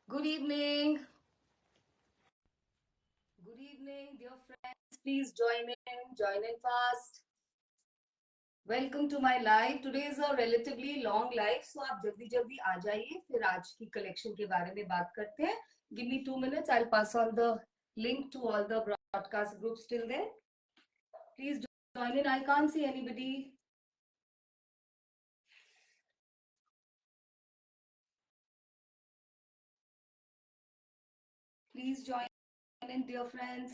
Good evening. Good evening, dear friends. Please join in fast. Welcome to my live. Today is a relatively long live, so आप जल्दी जल्दी आ जाइए. फिर आज की कलेक्शन के बारे में बात करते हैं. Give me 2 minutes. I'll pass on the link to all the broadcast groups till then. Please join in. I can't see anybody. Please join in, dear friends.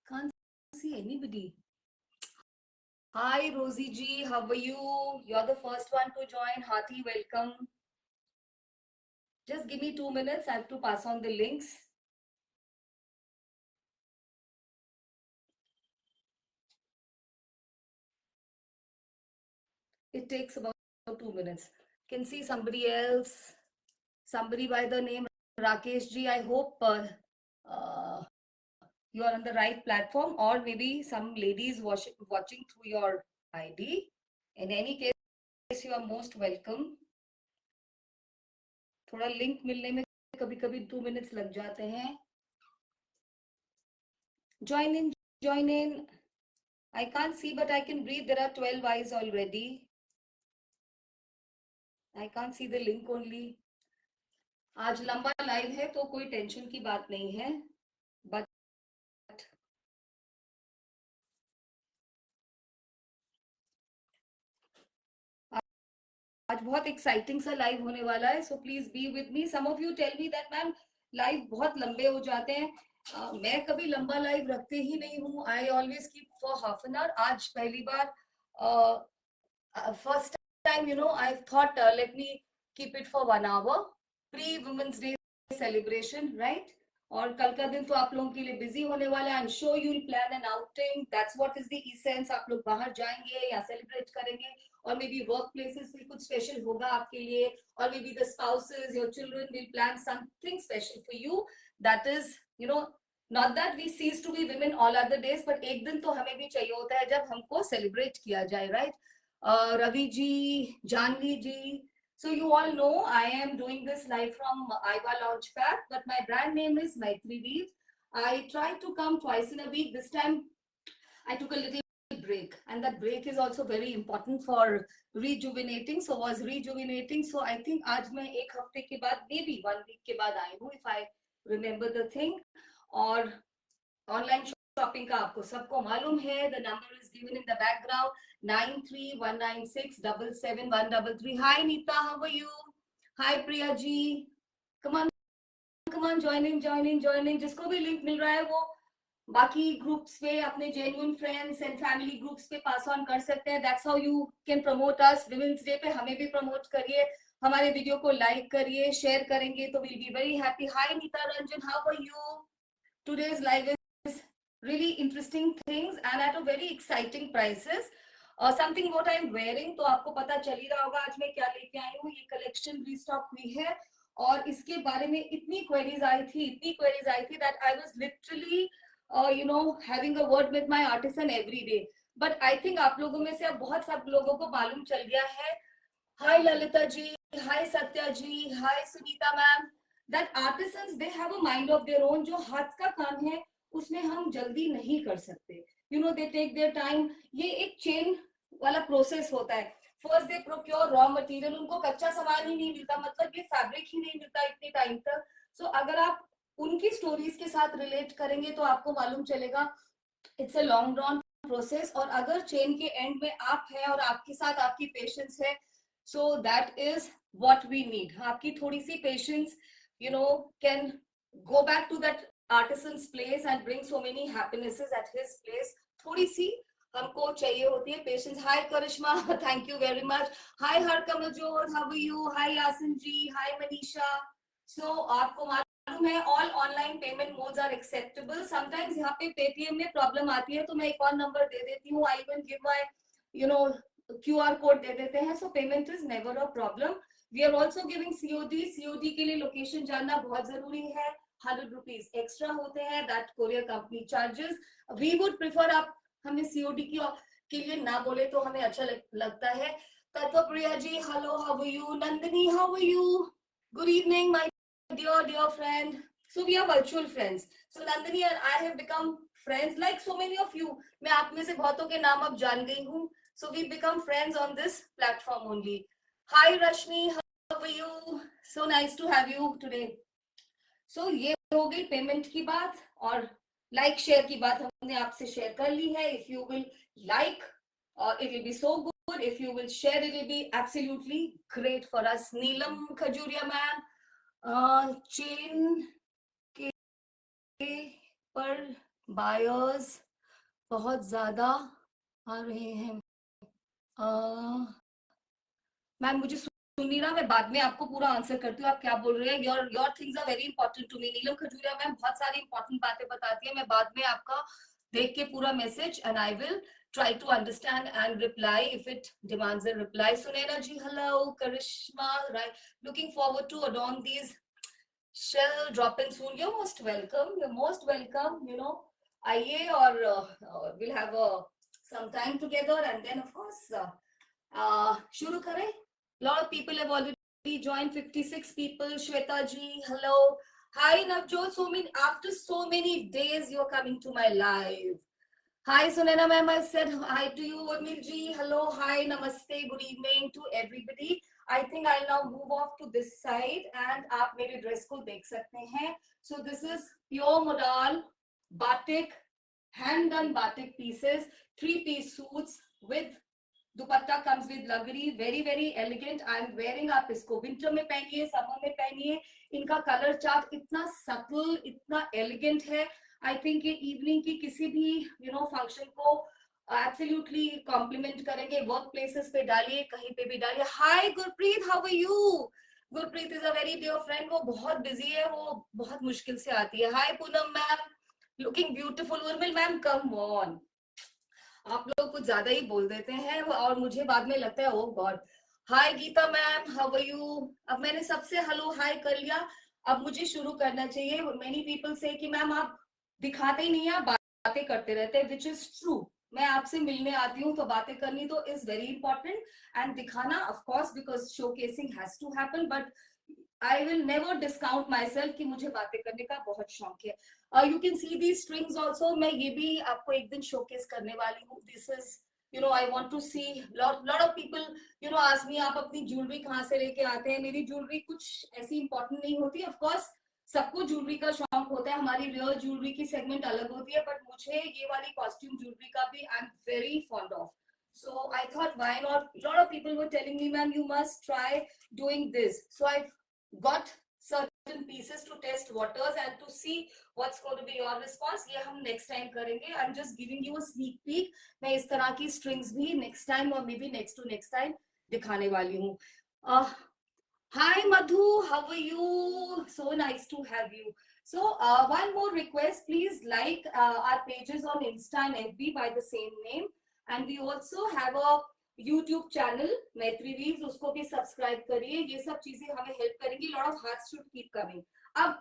Can't see anybody. Hi, Rosie ji. How are you? You're the first one to join. Hearty welcome. Just give me 2 minutes. I have to pass on the links. It takes about 2 minutes. Can see somebody else. Somebody by the name Rakesh ji. I hope you are on the right platform, or maybe some ladies watching through your ID. In any case, you are most welcome. थोड़ा link मिलने में कभी कभी 2 minutes लग जाते हैं. Join in, join in. I can't see, but I can read. There are 12 eyes already. I can't see the link only. आज लंबा लाइव है तो कोई टेंशन की बात नहीं है, बट आज बहुत एक्साइटिंग सा लाइव होने वाला है. So please be with me. Some of you tell me that ma'am live बहुत लंबे हो जाते हैं. मैं कभी लंबा लाइव रखते ही नहीं हूँ. I always keep for half an hour. आज पहली बार first time I thought let me keep it for 1 hour. Pre women's day celebration, right? और कल का दिन तो आप लोगों के लिए बिजी होने वाला है. I am sure you will plan N outing. That's what is the essence. आप लोग बाहर जाएंगे या सेलिब्रेट करेंगे, और मे बी वर्क प्लेसेस में कुछ स्पेशल होगा आपके लिए, और maybe the spouses, your children will plan something special for you. That is not that we cease to be women all other days, but एक दिन तो हमें भी चाहिए होता है जब हमको सेलिब्रेट किया जाए, right? Ravi ji, Janvi ji. So you all know I am doing this live from Aiva Launchpad, but my brand name is Maitri Veer. I try to come twice in a week. This time I took a little break, and that break is also very important for rejuvenating. So was rejuvenating. So I think आज मैं एक हफ्ते के बाद, maybe 1 week के बाद आई हूँ, if I remember the thing. और ऑनलाइन शॉपिंग का आपको सबको मालूम है. The number is given in the background 9319677133. Hi Neeta, how are you? Hi Priya ji. Come on join in. जिसको भी लिंक मिल रहा है वो बाकी ग्रुप्स पे, अपने genuine friends and family groups पे पास ऑन कर सकते हैं. That's how you can promote us. Women's day पे हमें भी प्रमोट करिए, हमारे वीडियो को लाइक करिए, शेयर करेंगे तो will be very happy. Hi Neeta Ranjan, how are you? Today's live is really interesting things and at a very exciting prices. Something what I'm wearing, तो आपको पता चल ही रहा होगा आज मैं क्या लेके आई हूँ. ये कलेक्शन रीस्टॉक हुई है, और इसके बारे में इतनी क्वेरीज आई थी that I was literally having a word with my artisan every day. But I think आप लोगों में से अब बहुत सब लोगों को मालूम चल गया है. Hi Lalita ji, hi Satya ji, hi Sunita ma'am. That artisans, they have a mind of their own. जो हाथ का काम है उसमें हम जल्दी नहीं कर सकते. They take their time. ये एक चेन वाला प्रोसेस होता है. First they procure raw material. उनको कच्चा सामान ही नहीं मिलता, मतलब ये फैब्रिक ही नहीं मिलता इतने टाइम तक. सो अगर आप उनकी स्टोरीज के साथ रिलेट करेंगे तो आपको मालूम चलेगा it's a long run process. और अगर चेन के एंड में आप हैं और आपके साथ आपकी पेशेंस है, so that is what we need. आपकी थोड़ी सी patience can go back to that artisan's place and bring so many happinesses at his place. थोड़ी सी हमको चाहिए होती है patience. Hi Karishma, thank you very much. Hi हर कमजोर, how are you? Hi Yasin ji, hi Manisha. So आपको मालूम है all online payment modes are acceptable. Sometimes यहाँ पे पेटीएम में प्रॉब्लम आती है, तो मैं एक और नंबर दे देती हूँ. I will give my QR code दे देते हैं. So payment is never a problem. We are also giving COD के लिए लोकेशन जानना बहुत जरूरी है. 100 रुपीज एक्स्ट्रा होते हैं, that courier company charges. We would prefer आप हमें सीओडी के लिए ना बोले तो हमें अच्छा लगता है. Tatva Priya ji, hello, how are you? Nandini, how are you? Good evening my dear friend. So we are virtual friends. So Nandini and I have become friends like so many of you. मैं आप में से बहुतों के नाम अब जान गई हूँ. So we become friends on this platform only. Hi Rashmi, how are you? So nice to have you today. So ये हो गई पेमेंट की बात और लाइक शेयर की बात हमने आपसे शेयर कर ली है. If you will like, it will be so good. If you will share, it will be absolutely great for us. Neelam Khajuria ma'am, chain के पर बायर्स बहुत ज्यादा आ रहे हैं. मैम मुझे सुन नहीं रहा, मैं बाद में आपको पूरा आंसर करती हूँ आप क्या बोल रहे हैं. Your things are very important to me. Neelam Khajuria ma'am बहुत सारी इंपॉर्टेंट बातें बताती है. मैं बाद में आपका देख के पूरा message and I will try to understand and reply if it demands a reply. Sunaina ji, hello. Karishma, right, looking forward to adorn these shall drop in soon. You're most welcome. You're most welcome. You know, आइए और we'll have some time together and then of course शुरू करें. Lot of people have already joined. 56 people. Shweta ji, hello. Hi Navjot. So many after so many days you are coming to my live. Hi Sunena ma'am, I said hi to you. Urmil ji, hello, hi, namaste, good evening to everybody. I think I'll now move off to this side and आप मेरे dress को देख सकते हैं. So this is pure modal batik, hand done batik pieces, 3-piece suits with dupatta comes with लगरी. Very very elegant. I am wearing. आप इसको winter में पहनिए, समर में पहनिए. इनका कलर चार्ट इतना सटल, इतना एलिगेंट है. आई थिंक ये इवनिंग की किसी भी फंक्शन को एब्सोल्युटली कॉम्प्लीमेंट करेंगे. वर्क प्लेसेस पे डालिए, कहीं पे भी डालिए. Hi Gurpreet, how are you? Gurpreet is a very dear friend. वो बहुत बिजी है, वो बहुत मुश्किल से आती है. Hi Poonam ma'am, looking beautiful. Urmil ma'am, come on, आप लोग कुछ ज्यादा ही बोल देते हैं और मुझे बाद में लगता है oh god. Hi Geeta ma'am, how are you? अब मैंने सबसे हेलो हाय कर लिया, अब मुझे शुरू करना चाहिए. मेनी पीपल से कि मैम आप दिखाते ही नहीं है, आप बातें करते रहते हैं, विच इज ट्रू. मैं आपसे मिलने आती हूँ तो बातें करनी तो इज वेरी इंपॉर्टेंट एंड दिखाना of course because showcasing has to happen. But I will never discount myself कि मुझे बातें करने का बहुत शौक है. You can see these strings also. मैं ये भी आपको एक दिन showcase करने वाली हूँ. This is, I want to see lot of people, ask me आप अपनी ज्वेलरी कहाँ से लेके आते हैं. मेरी ज्वेलरी कुछ ऐसी इंपॉर्टेंट नहीं होती. ऑफ कोर्स सबको ज्वेलरी का शौक होता है, हमारी रियल ज्वेलरी की सेगमेंट अलग होती है, बट मुझे ये वाली कॉस्ट्यूम ज्वेलरी का भी I am very fond of. So I thought why not. Lot of people were telling me, ma'am, you must try doing this. So I got certain pieces to test waters and to see what's going to be your response. ये हम next time करेंगे. I'm just giving you a sneak peek. मैं इस तरह की strings भी next time or maybe next to next time दिखाने वाली हूँ. Hi Madhu, how are you? So nice to have you. So one more request, please like our pages on Insta and FB by the same name. And we also have a YouTube channel, Maitri Reels, उसको भी subscribe करिए. ये सब चीजें हमें help करेंगी. Lot of hearts should keep coming. अब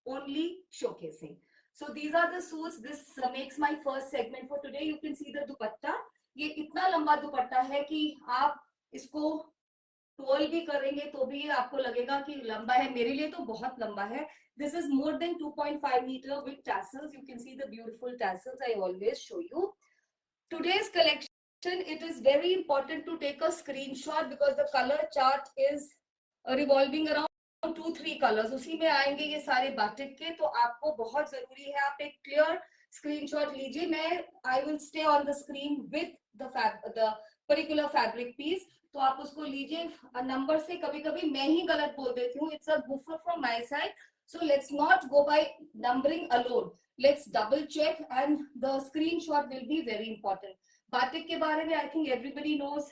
only showcasing. So these are the suits. This makes my first segment for today. You can see the dupatta. ये इतना लंबा दुपट्टा है कि आप इसको टोल भी करेंगे तो भी आपको लगेगा कि लंबा है. मेरे लिए तो बहुत लंबा है. This is more than 2.5 meter with tassels. You can see the beautiful tassels. I always show you. Today's collection, it is very important to take a screenshot because the color chart is revolving around 2-3 colors. उसी में आएंगे ये सारे batik के, तो आपको बहुत जरूरी है आप एक क्लियर स्क्रीनशॉट लीजिए. मैं I will stay on the screen with the particular fabric piece. तो आप उसको लीजिए. नंबर से कभी कभी मैं ही गलत बोल देती हूँ. It's a buffer from my side. So let's not go by numbering alone. Let's double check and the screenshot will be very important. Batik के बारे में I think everybody knows.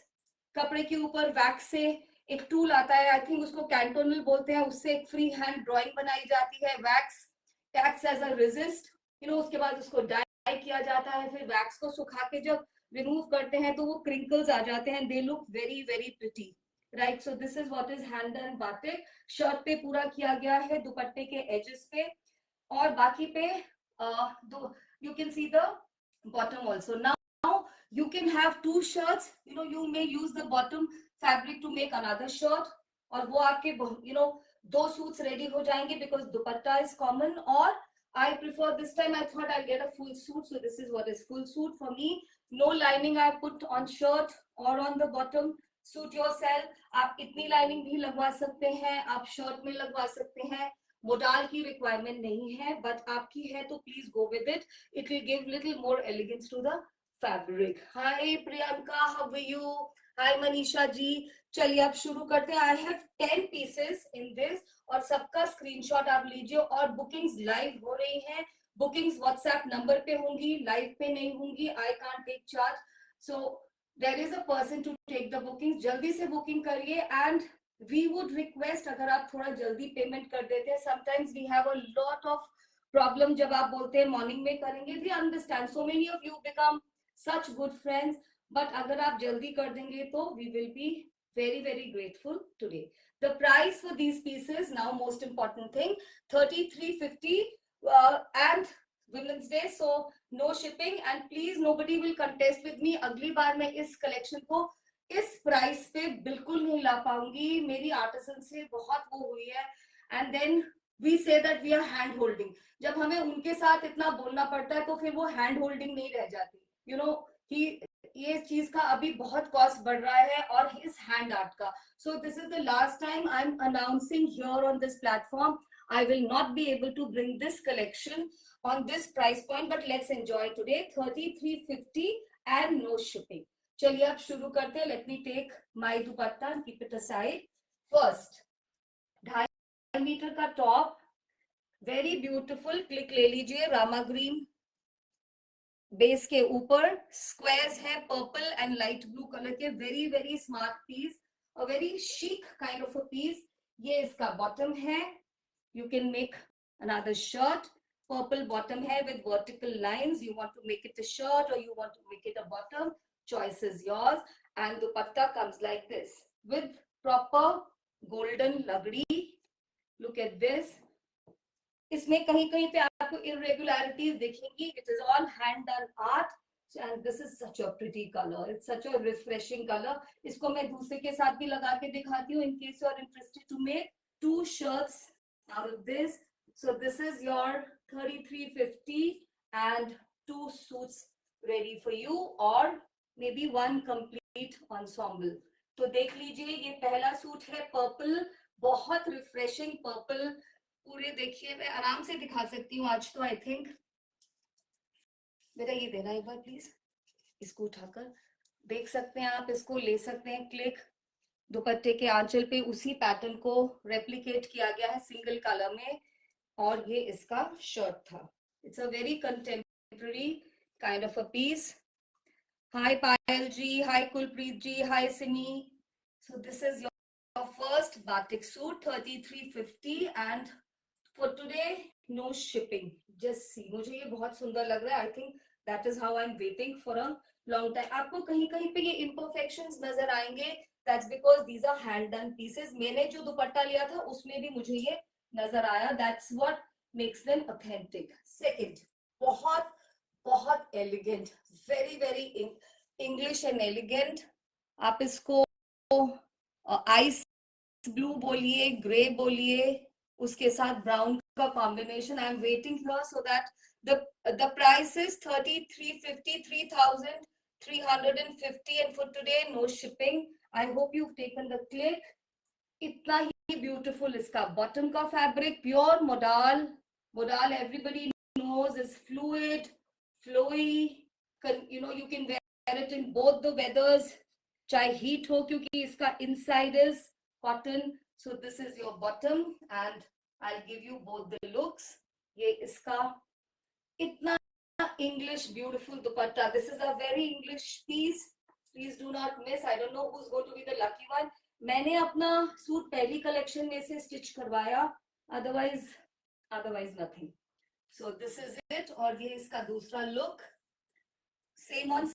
कपड़े के ऊपर वैक्स से एक टूल आता है, आई थिंक उसको कैंटोनल बोलते हैं, उससे एक फ्री हैंड ड्राइंग बनाई जाती है. Wax acts as a resist, उसके बाद उसको डाई किया जाता है. फिर वैक्स को सुखा के जब रिमूव करते हैं तो वो क्रिंकल्स आ जाते हैं. दे look very very pretty, right. So this is what is hand done batik. Shirt पे पूरा किया गया है, दुपट्टे के एजेस पे और बाकी पे you can see the bottom also. Now You can have two shirts, you may use the bottom fabric to make another shirt, और वो आपके दो suits ready हो जाएंगे because dupatta is common. Or I prefer, this time I thought I'll get a full suit, so this is what is full suit for me. No lining I put on shirt or on the bottom. Suit yourself. आप इतनी lining भी लगवा सकते हैं, आप shirt में लगवा सकते हैं. मोडाल की रिक्वायरमेंट नहीं है, बट आपकी है तो please go with it. It will give little more elegance to the fabric. Hi Priyanka, how are you? Hi Manisha ji. चलिए अब शुरू करते हैं. I have 10 pieces in this, और सबका स्क्रीनशॉट आप लीजिए. और बुकिंग्स लाइव हो रही हैं. बुकिंग्स व्हाट्सएप नंबर पे होंगी, लाइव पे नहीं होंगी. I can't take charge, so there is a person to take the booking. जल्दी से बुकिंग करिए. एंड वी वुड रिक्वेस्ट, अगर आप थोड़ा जल्दी पेमेंट कर देते हैं. Sometimes we have a lot of problem. जब आप बोलते हैं मॉर्निंग में करेंगे, we understand. So many of you become such good friends. But अगर आप जल्दी कर देंगे तो we will be very very grateful today. The price for these pieces, now most important thing, 3350 and women's day, so no shipping. And please nobody will contest with me. अगली बार मैं इस collection को इस प्राइस पे बिल्कुल नहीं ला पाऊंगी. मेरी आर्टिसन से बहुत वो हुई है. And then we say that we are hand holding. जब हमें उनके साथ इतना बोलना पड़ता है तो फिर वो हैंड होल्डिंग नहीं रह जाती. कि ये चीज का अभी बहुत कॉस्ट बढ़ रहा है, और इस हैंड आर्ट का. सो this is the last time I am announcing here on this platform. I will not be able to bring this collection on this price point, but let's enjoy today. 3350 and no shipping. चलिए अब शुरू करते हैं. Let me take my dupatta and keep it aside. First, 2.5 metre का top, very beautiful. Click ले लीजिए. Rama green base के ऊपर स्क्वायर्स है purple and light blue colour के. Very very smart piece, a very chic kind of a piece. ये इसका bottom है. You can make another shirt. Purple bottom है with vertical lines. You want to make it a shirt or you want to make it a bottom. Choice is yours. And dupatta comes like this with proper golden lagdi. Look at this. इसमें कहीं कहीं पे आपको irregularities दिखेंगी. It is all hand done art. And this is such a pretty color. It's such a refreshing color. इसको मैं दूसरे के साथ भी लगा के दिखाती हूँ in case you are interested to make 2 shirts out of this. So this is your 3350 and 2 suits ready for you, or maybe 1 complete ensemble. तो देख लीजिए, ये पहला सूट है पर्पल. बहुत रिफ्रेशिंग पर्पल. पूरे देखिए, मैं आराम से दिखा सकती हूँ आज तो. आई थिंक बेटा ये देना एक बार प्लीज. इसको उठाकर देख सकते हैं आप, इसको ले सकते हैं क्लिक. दुपट्टे के आंचल पे उसी पैटर्न को रेप्लिकेट किया गया है सिंगल कलर में, और ये इसका शर्ट था. It's a very contemporary kind of a piece. Hi Payal ji, hi Kulpreet ji, hi Simi. So this is your first batik suit, 3350 and for today no shipping. Just see, मुझे ये बहुत सुंदर लग रहा है. I think that is how I'm waiting for a long time. आपको कहीं कहीं पे ये imperfections नजर आएंगे. That's because these are hand done pieces. मैंने जो दुपट्टा लिया था उसमें भी मुझे ये नजर आया. That's what makes them authentic. Second, बहुत बहुत elegant, very very English and elegant. आप इसको आइस ब्लू बोलिए, ग्रे बोलिए, उसके साथ ब्राउन का combination. I am waiting here so that the price is 3350, 3350, and for today no shipping. I hope you've taken the click. इतना ही beautiful इसका bottom का fabric, pure modal. Modal everybody knows is fluid, flowy. You can wear it in both the weathers, चाहे heat हो, क्योंकि इसका inside is cotton. So this is your bottom and I'll give you both the looks. ये इसका इतना English beautiful dupatta. This is a very English piece. Please do not miss. I don't know who's going to be the lucky one. मैंने अपना suit पहली collection में से stitch करवाया, otherwise nothing. So this is it. और ये इसका दूसरा लुक. सेम ऑन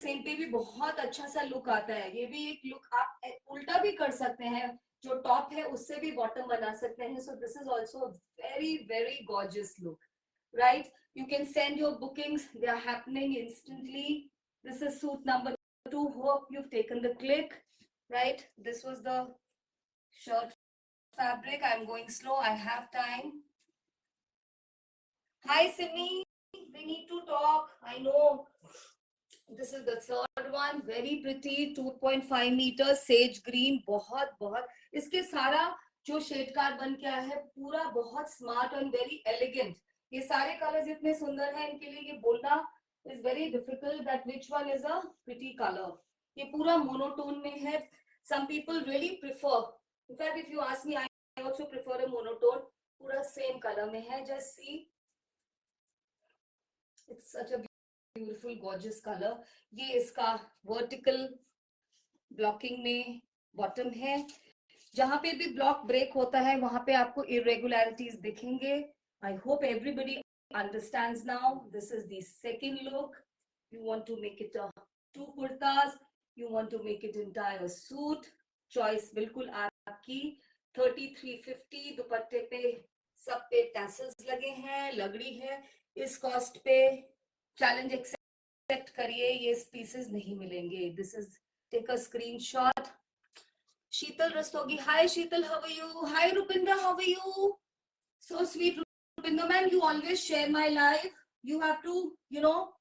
सेम पे भी बहुत अच्छा सा लुक आता है. ये भी एक लुक आप उल्टा भी कर सकते हैं, जो टॉप है उससे भी बॉटम बना सकते हैं. So this is also a very very gorgeous look, right? You can send your bookings. They are happening instantly. This is suit number 2. Hope you've taken the click, right? This was the shirt fabric. I'm going slow. I have time. Hi, Simi. We need to talk. I know. This is the third one. Very pretty. 2.5 meters. Sage green. बहुत बहुत. इसके सारा जो shade card बन के आया है पूरा बहुत स्मार्ट और वेरी एलिगेंट. ये सारे कलर्स इतने सुंदर हैं, इनके लिए ये बोलना is very difficult that which one is a pretty color. ये पूरा monotone में है. Some people really prefer. In fact, if you ask me, I also prefer a monotone. पूरा same color में है. Just see. It's such a beautiful, gorgeous color. ये इसका vertical blocking में bottom है. जहां पे भी block break होता है वहां पे आपको irregularities दिखेंगे. I hope everybody understands now. This is the second look. You want to make it a 2 kurtas. You want to make it entire suit. Choice बिल्कुल आपकी. 3350 दुपट्टे पे सब पे tassels लगे हैं, लगड़ी है. इस कॉस्ट पे चैलेंज एक्सेप्ट करिए, ये पीसेस नहीं मिलेंगे. This is take a screenshot. Sheetal Rastogi. Hi Sheetal, how are you? Hi Rupinder, how are you? So sweet Rupinder ma'am, you always share my life. You have to, you know,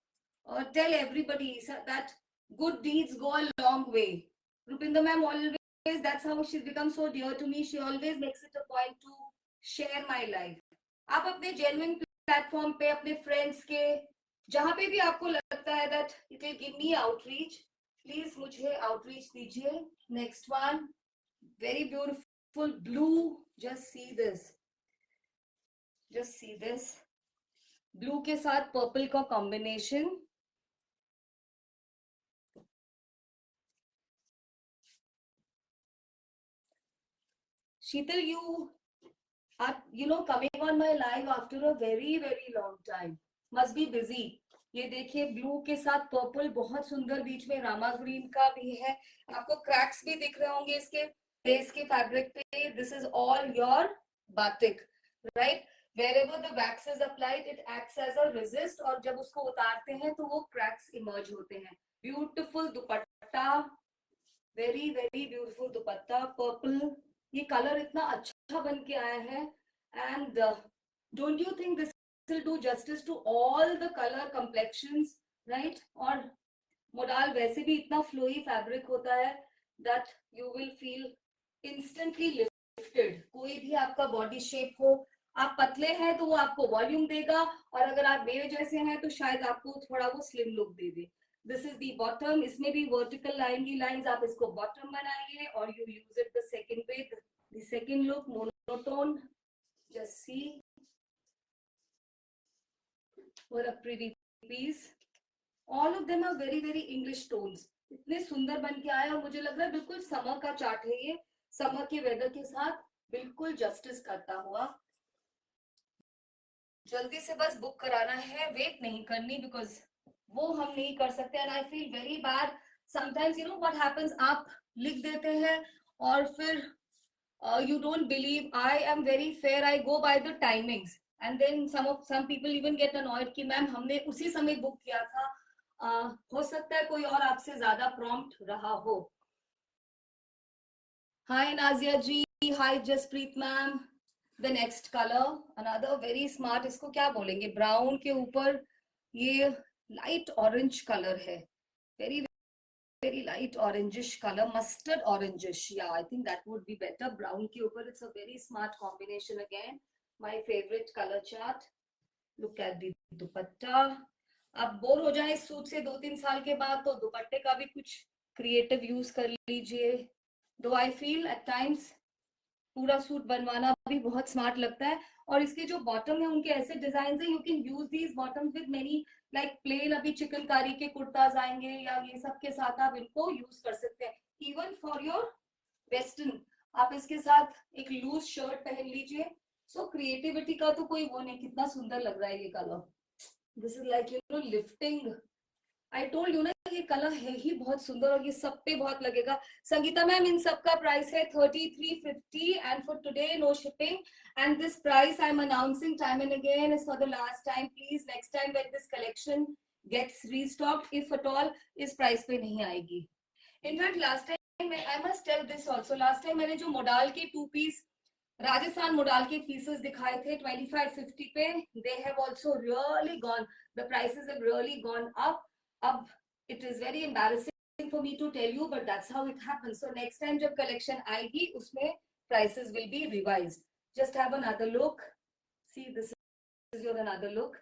tell everybody that good deeds go a long way. Rupinder ma'am always, that's how she's become so dear to me. She always makes it a point to share my life. आप अपने genuine platform पे अपने friends के जहां पे भी आपको लगता है that it will give me outreach, please मुझे outreach दीजिए. Next one, very beautiful blue. Just see this. Just see this. Blue के साथ पर्पल का combination. Sheetal, you know, coming on my live after a very long time. Must be busy. ये देखिए blue के साथ purple बहुत सुंदर, बीच में रामा ग्रीन का भी है. आपको क्रैक्स भी दिख रहे होंगे इसके बेस के फैब्रिक पे. This is all your batik, right? Wherever the wax is applied, it acts as a resist, और जब उसको उतारते हैं तो वो क्रैक्स इमर्ज होते हैं. ब्यूटीफुल दुपट्टा, वेरी ब्यूटीफुल दुपट्टा. पर्पल, ये कलर इतना अच्छा बन के आया है. And don't you think this will do justice to all the color complexions, right? और मोडाल वैसे भी इतना फ्लोई फैब्रिक होता है that you will feel instantly lifted. कोई भी आपका बॉडी शेप हो, आप पतले हैं तो वो आपको वॉल्यूम देगा, और अगर आप मेरे जैसे हैं तो शायद आपको थोड़ा वो slim look they they. This is the bottom. इसमें भी वर्टिकल आएंगी लाइंस. आप इसको बॉटम बनाइए और you use it the second way. The second look monotone. Just see what a pretty piece. All of them are very English tones. इतने सुंदर बन के आए, और मुझे लग रहा है बिल्कुल समर का चार्ट है ये. समर के वेदर के साथ बिल्कुल जस्टिस करता हुआ. जल्दी से बस बुक कराना है, वेट नहीं करनी, बिकॉज वो हम नहीं कर सकते. And I feel very bad sometimes. You know what happens, आप लिख देते हैं और फिर you don't believe, I am very fair, I go by the timings, and then some people even get annoyed कि मैम हमने उसी समय बुक किया था. हो सकता है कोई और आपसे ज्यादा प्रॉम्प्ट रहा हो. Hi Nazia ji, hi Jaspreet ma'am. The next colour, another very smart. इसको क्या बोलेंगे, ब्राउन के ऊपर ये लाइट ऑरेंज कलर है. very light orangish color, mustard orangish. Yeah, I think that would be better. Brown के ऊपर, it's a very smart combination again. My favorite color chart. Look at the दुपट्टा. आप bore हो जाए इस suit से 2-3 साल के बाद तो दुपट्टे का भी कुछ क्रिएटिव यूज कर लीजिए. Though I feel at times पूरा सूट बनवाना भी बहुत स्मार्ट लगता है. और इसके जो बॉटम है उनके ऐसे डिजाइन है, you can use these bottoms with many, like plain अभी चिकनकारी के कुर्ताज आएंगे या ये सब के साथ आप इनको यूज कर सकते हैं. इवन फॉर योर वेस्टर्न आप इसके साथ एक लूज शर्ट पहन लीजिए. सो क्रिएटिविटी का तो कोई वो नहीं. कितना सुंदर लग रहा है ये colour. This is like you know lifting. I told you ना, ये कलर है ही बहुत सुंदर और ये सब पे बहुत लगेगा. संगीता मैम, इन सब का प्राइस है 3350 and for today no shipping. And this price I'm announcing time and again is for the last time. Please, next time when this collection gets restocked if at all, इस price पे नहीं आएगी. In fact last time I must tell this also, last time मैंने जो modal के 2 piece Rajasthan modal के pieces दिखाए थे 25-50 पे, they have also really gone, the prices have really gone up. अब it is very embarrassing for me to tell you, but that's how it happens. So next time जब collection आएगी उसमें prices will be revised. Just have another look. See, this is your another look.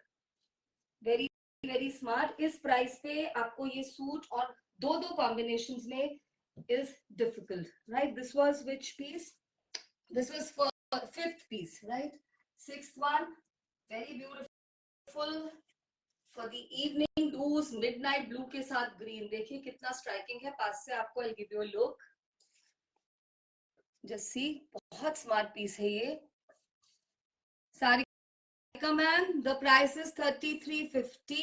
Very very smart. इस price पे आपको ये suit और दो दो कॉम्बिनेशंस में is difficult, right? This was which piece? This was for fifth piece, right? Sixth one, very beautiful for the evening blues, midnight blue के साथ green. देखिए कितना striking है. पास से आपको I'll give you a look. Just see, बहुत smart piece है ये. Sarika ma'am, the price is 33.50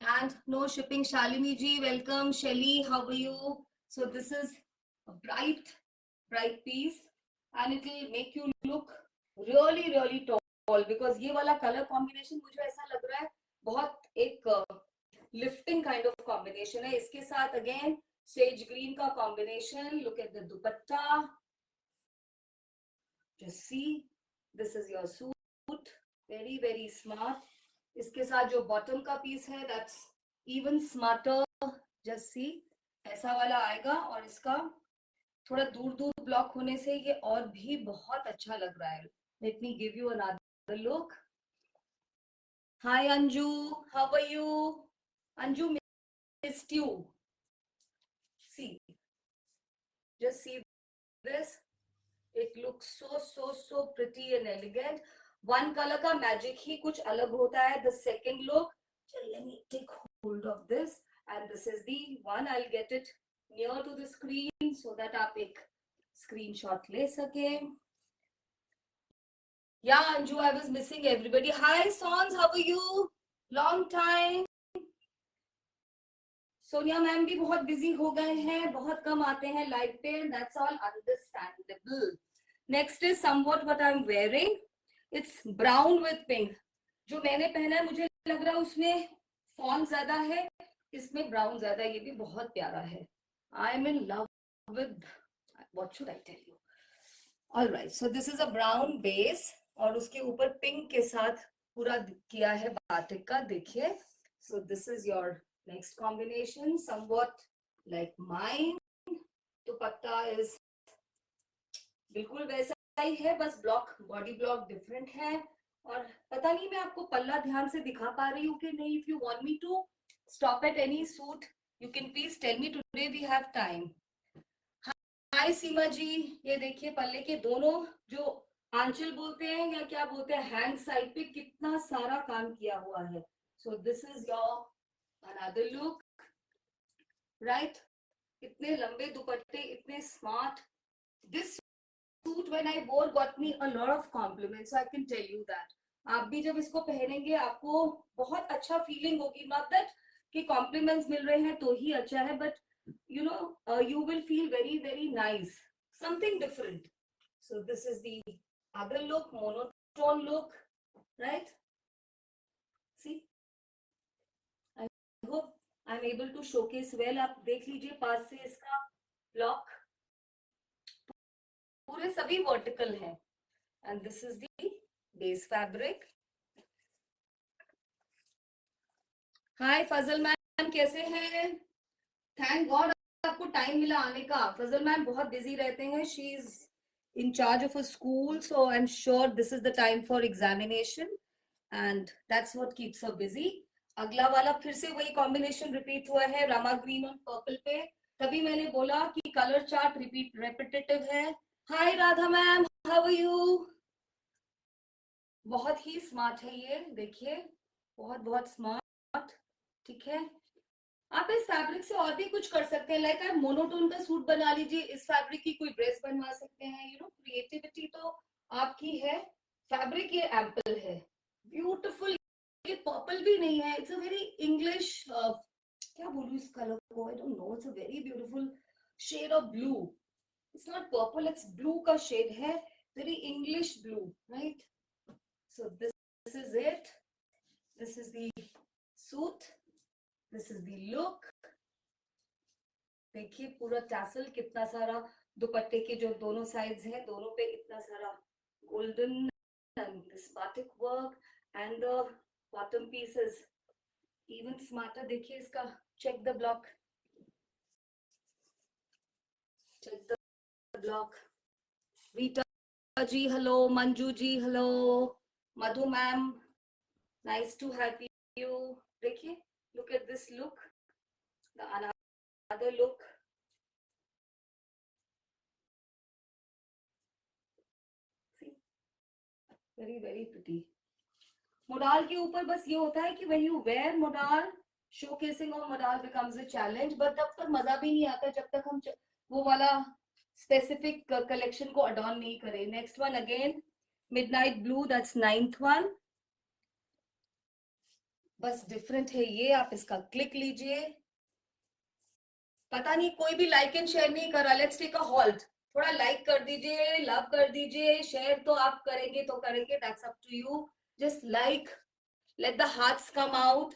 and no shipping. Shalini ji, welcome. Shelly, how are you? So this is a bright piece and it will make you look really tall because ये वाला color combination मुझे ऐसा लग रहा है बहुत एक lifting kind of combination है. इसके साथ again sage green का combination. Look at the dupatta. Just see, this is your suit. Very smart. इसके साथ जो बॉटम का पीस है that's even smarter. Just see, ऐसा वाला आएगा और इसका थोड़ा दूर ब्लॉक होने से ये और भी बहुत अच्छा लग रहा है. Let me give you another look. Hi Anju, how are you? Anju, missed you. See, just see this. It looks so pretty and elegant. One color का magic ही कुछ अलग होता है. The second look, let me take hold of this, and this is the one. I'll get it near to the screen so that आप एक screenshot ले सके. Yeah, Anju, I was missing everybody. Hi Sons, how are you? Long time. Sonia ma'am भी बहुत busy हो गए हैं, बहुत कम आते हैं लाइव पे. That's all understandable. Next is somewhat what I'm wearing. It's brown with pink. जो मैंने पहना है मुझे लग रहा है उसमें फॉन ज्यादा है, इसमें ब्राउन ज्यादा. ये भी बहुत प्यारा है. I'm in love with, what should I tell you? All right, so this is a brown base और उसके ऊपर पिंक के साथ पूरा किया है बाटिक का. देखिए, so this is your next combination, somewhat like mine. Dupatta is बिल्कुल वैसा ही है, बस ब्लॉक, बॉडी ब्लॉक डिफरेंट है. और पता नहीं मैं आपको पल्ला ध्यान से दिखा पा रही हूँ कि नहीं. If you want me to stop at any suit you can please tell me. Today we have time. Hi Seema ji, ये देखिए पल्ले के दोनों जो आंचल बोलते हैं या क्या बोलते हैं, हैंड साइड पे कितना सारा काम किया हुआ है. So this is your another look, right? इतने लंबे दुपट्टे, इतने smart. This suit when I wore got me a lot of compliments, so I can tell you that. आप भी जब इसको पहनेंगे आपको बहुत अच्छा फीलिंग होगी. नॉट दैट कि कॉम्प्लीमेंट्स मिल रहे हैं तो ही अच्छा है, but you know you will feel very nice, something different. So this is the other look, monotone look, right? See, I hope I'm able to showcase well. आप देख लीजिए पास से इसका ब्लॉक पूरे सभी वर्टिकल हैं. And this is the base fabric. Hi Fazal ma'am, कैसे हैं? थैंक गॉड आपको टाइम मिला आने का. फजल मैम बहुत बिजी रहते हैं. She is in charge of a school, so I am sure this is the time for examination and that's what keeps her busy. अगला वाला फिर से वही कॉम्बिनेशन रिपीट हुआ है, रामा ग्रीन और पर्पल पे. तभी मैंने बोला कि कलर चार्ट रिपीट रेपिटेटिव है. Hi Radha ma'am, how are you? बहुत ही स्मार्ट है ये, देखिए बहुत स्मार्ट. ठीक है, आप इस फैब्रिक से और भी कुछ कर सकते हैं. लाइक आप मोनोटोन का सूट बना लीजिए, इस फैब्रिक की कोई ड्रेस बनवा सकते हैं. यू नो, क्रिएटिविटी तो आपकी है. फैब्रिक ये एम्पल है, ब्यूटिफुल. ये पर्पल भी नहीं है, इट्स अ वेरी इंग्लिश, क्या बोलूं इस कलर को, I don't know. It's a very beautiful shade of blue. It's not purple, it's blue का शेड है, very English blue, right? So this is it. This is the suit. This is the look. देखिए पूरा tassel, कितना सारा दुपट्टे के जो दोनों साइड्स हैं, दोनों पे इतना सारा golden and this batik work, and the bottom piece is even smarter. देखिए इसका, check the block, check the block. Rita ji hello, Manju ji hello, Madhu ma'am nice to have you. देखिए look at this look, the another look. Very very pretty. Modal के ऊपर बस ये होता है कि when you wear modal, showcasing of modal becomes a challenge, but तब तक मजा भी नहीं आता जब तक हम वो वाला स्पेसिफिक कलेक्शन को अडॉन नहीं करें। Next one again midnight blue, that's 9th one. बस डिफरेंट है ये, आप इसका क्लिक लीजिए। पता नहीं कोई भी लाइक एंड शेयर नहीं कर रहा, लेट्स टेक अ हॉल्ट। थोड़ा लाइक कर दीजिए, लव कर दीजिए, शेयर तो आप करेंगे तो करेंगे, that's up to you. Just like, let the hearts come out.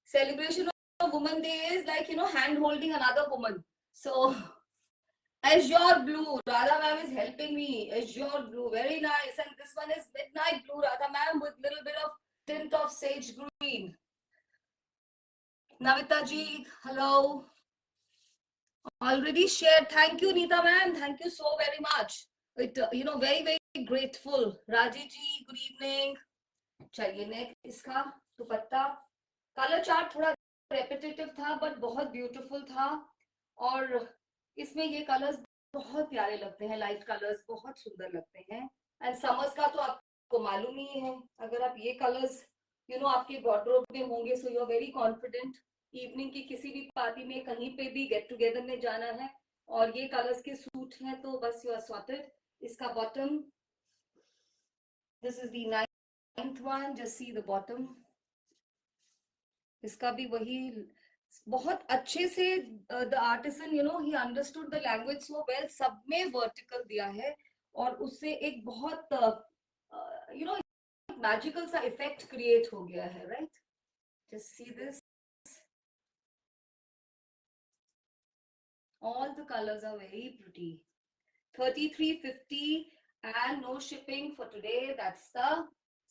Celebration of Women Day is like, you know, hand holding another woman. So azure blue, Radha ma'am is helping me. Azure blue, very nice. And this one is midnight blue, Radha ma'am, with little bit of tint of sage green. Navita ji hello, already shared. Thank you Neeta ma'am, thank you so very much. It you know, very very grateful. Raji ji good evening. चलिए next इसका दुपट्टा। Colour chart थोड़ा repetitive था but बहुत beautiful था, और इसमें ये colours बहुत प्यारे लगते हैं, लाइट कलर्स बहुत सुंदर लगते हैं। एंड समर्स का तो आपको मालूम ही है, अगर आप ये कलर्स यू नो आपके वार्डरोब में होंगे, so you are very confident. Evening की किसी भी पार्टी में, कहीं पे भी गेट टुगेदर में जाना है और ये कलर्स के सूट हैं तो बस यू आर सॉर्टेड। इसका bottom, this is the 9th one, just see the bottom. इसका भी वही बहुत अच्छे से the artisan you know he understood the language so well, सब में वर्टिकल दिया है और उससे एक बहुत यू नो मैजिकल सा इफेक्ट क्रिएट हो गया है, right? Just see this, all the colors are very pretty. 3350 and no shipping for today. That's the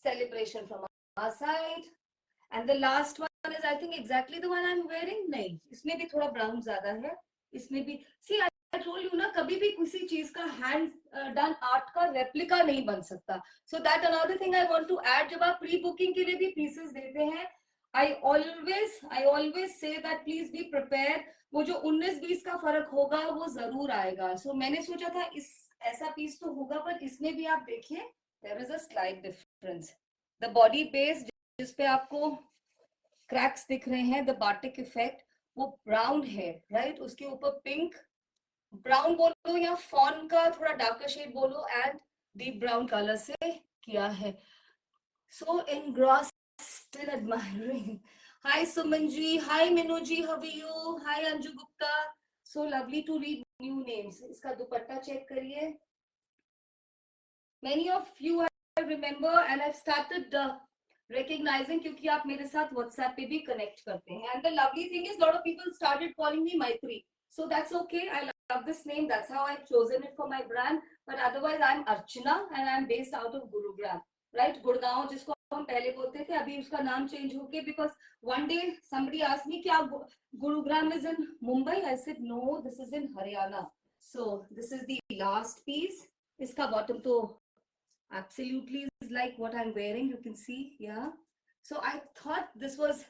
celebration from our side. And the last one is I think exactly the one I'm wearing. नहीं, इसमें भी थोड़ा brown ज्यादा है, इसमें भी। See, I told you ना, कभी भी किसी चीज का हैंड डन आर्ट का रेप्लिका नहीं बन सकता। So that another thing I want to add, जब आप प्री बुकिंग के लिए भी पीसेस देते हैं, I always say that please be prepared. वो जो 19-20 का फर्क होगा वो जरूर आएगा। So मैंने सोचा था इस ऐसा पीस तो होगा, पर इसमें भी आप देखिए there is a slight difference. The body base जिसपे आपको क्रैक्स दिख रहे हैं, द बाटिक इफेक्ट, वो ब्राउन है, राइट? उसके ऊपर पिंक, ब्राउन बोलो या फॉन का थोड़ा डार्कर शेड बोलो, एंड डीप ब्राउन कलर से किया है। सो engrossed and admiring. Hi Suman ji, hi Minu ji, how are you? Hi Anju Gupta. So lovely to read new names. इसका दुपट्टा चेक करिए। Many of you I remember and I've started recognizing क्योंकि आप मेरे साथ WhatsApp पे भी connect करते हैं। And the lovely thing is, lot of people started calling me Maitri. So that's okay. I love this name. That's how I've chosen it for my brand. But otherwise, I'm Archana and I'm based out of Gurugram, right? Gurgaon, जिसको हम पहले बोलते थे, अभी उसका नाम change हो गया because one day somebody asked me क्या Gurugram is in Mumbai. I said no, this is in Haryana. So this is the last piece. इसका bottom तो absolutely is like what I'm wearing, you can see, yeah. So I thought this was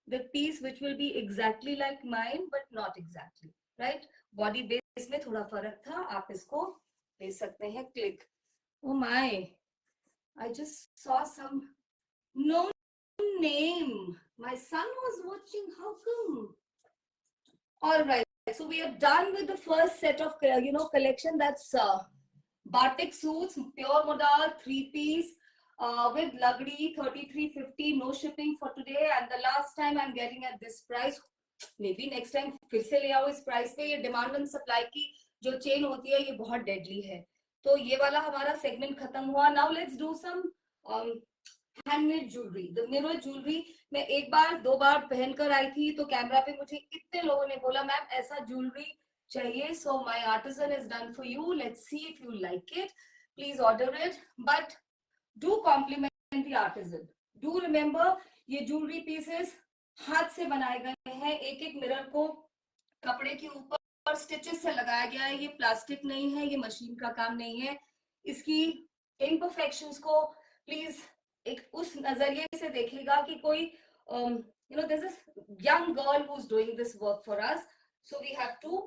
the piece which will be exactly like mine, but not exactly, right? Body base में थोड़ा फर्क था, आप इसको ले सकते हैं click. Oh my, I just saw some no name. My son was watching, how come? All right, so we are done with the first set of you know collection. That's batik suits, pure modal, 3-piece with lagdi, 3350, no shipping for today. And the last time I'm getting at this price, maybe next time फिर से ले आओ इस price पे। ये demand and supply की जो chain होती है ये बहुत deadly है। तो ये वाला हमारा segment खत्म हुआ। Now let's do some handmade jewellery, the mirror jewellery. मैं एक बार दो बार पहनकर आई थी तो कैमरा पे मुझे इतने लोगों ने बोला मैम ऐसा ज्वेलरी चाहिए, so my artisan is done for you, let's see if you like it, please order it, but do compliment the artisan, do remember ये ज्वेलरी पीसेस हाथ से बनाए गए हैं, एक एक मिरर को कपड़े के ऊपर स्टिचेस से लगाया गया है, ये प्लास्टिक नहीं है, ये मशीन का काम नहीं है। इसकी इम्परफेक्शंस को प्लीज एक उस नजरिए से देखिएगा कि कोई this is young girl who is doing this work for us, so we have to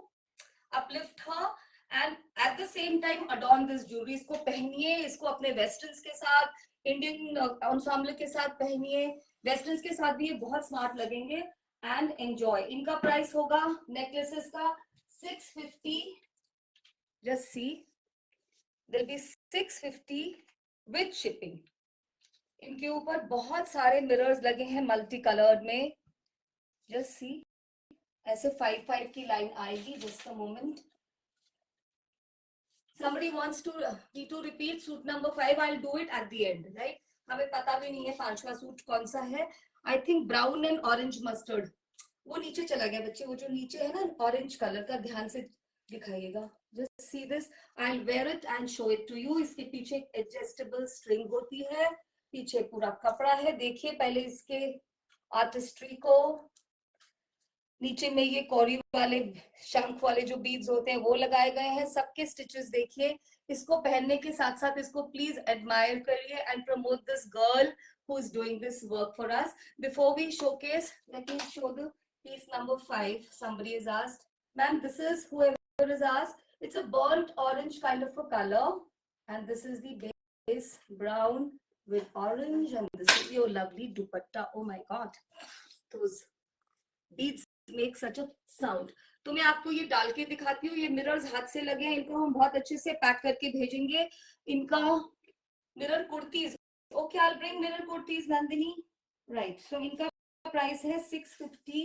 uplift her and at the same time adorn this jewellery. इसको पहनिए, इसको अपने वेस्टर्न्स के साथ, इंडियन एंसेम्बल के साथ पहनिए, वेस्टर्न्स के साथ भी ये बहुत स्मार्ट लगेंगे एंड एंजॉय। इनका प्राइस होगा नेकलेसेस का 650, जस्ट सी दिल बी 650 विद शिपिंग। इनके ऊपर बहुत सारे मिरर्स लगे हैं मल्टी कलर्ड में, जस्ट सी ऐसे 5-5 की लाइन आएगी। Just a moment, somebody wants to me to repeat suit number 5, I'll do it at the end, right? हमें पता भी नहीं है पांचवा सूट कौन सा है। I think brown and orange mustard, वो नीचे चला गया बच्चे, वो जो नीचे है ना ऑरेंज कलर का, ध्यान से दिखाइएगा। Just see this, I will wear it and show it to you. इसके पीछे एक एडजस्टेबल स्ट्रिंग होती है, पीछे पूरा कपड़ा है। देखिए पहले इसके आर्टिस्ट्री को, नीचे में ये कौरी वाले शंख वाले जो बीड्स होते हैं वो लगाए गए हैं, सबके स्टिचेस देखिए। इसको पहनने के साथ साथ इसको प्लीज एडमायर करिए and promote this girl who is doing this work for us. Before we showcase, let me show the piece number 5. Somebody has asked, ma'am, this is, whoever has asked, it's a burnt orange kind of a color, and this is the base brown with orange, and this is your lovely dupatta. Oh my god, those beads make such a sound. तो मैं आपको ये डाल के दिखाती हूँ। ये mirrors हाथ से लगे हैं, इनको हम बहुत अच्छे से पैक करके भेजेंगे। इनका mirror kurtis, okay I will bring mirror kurtis Nandini, right. So इनका प्राइस है 650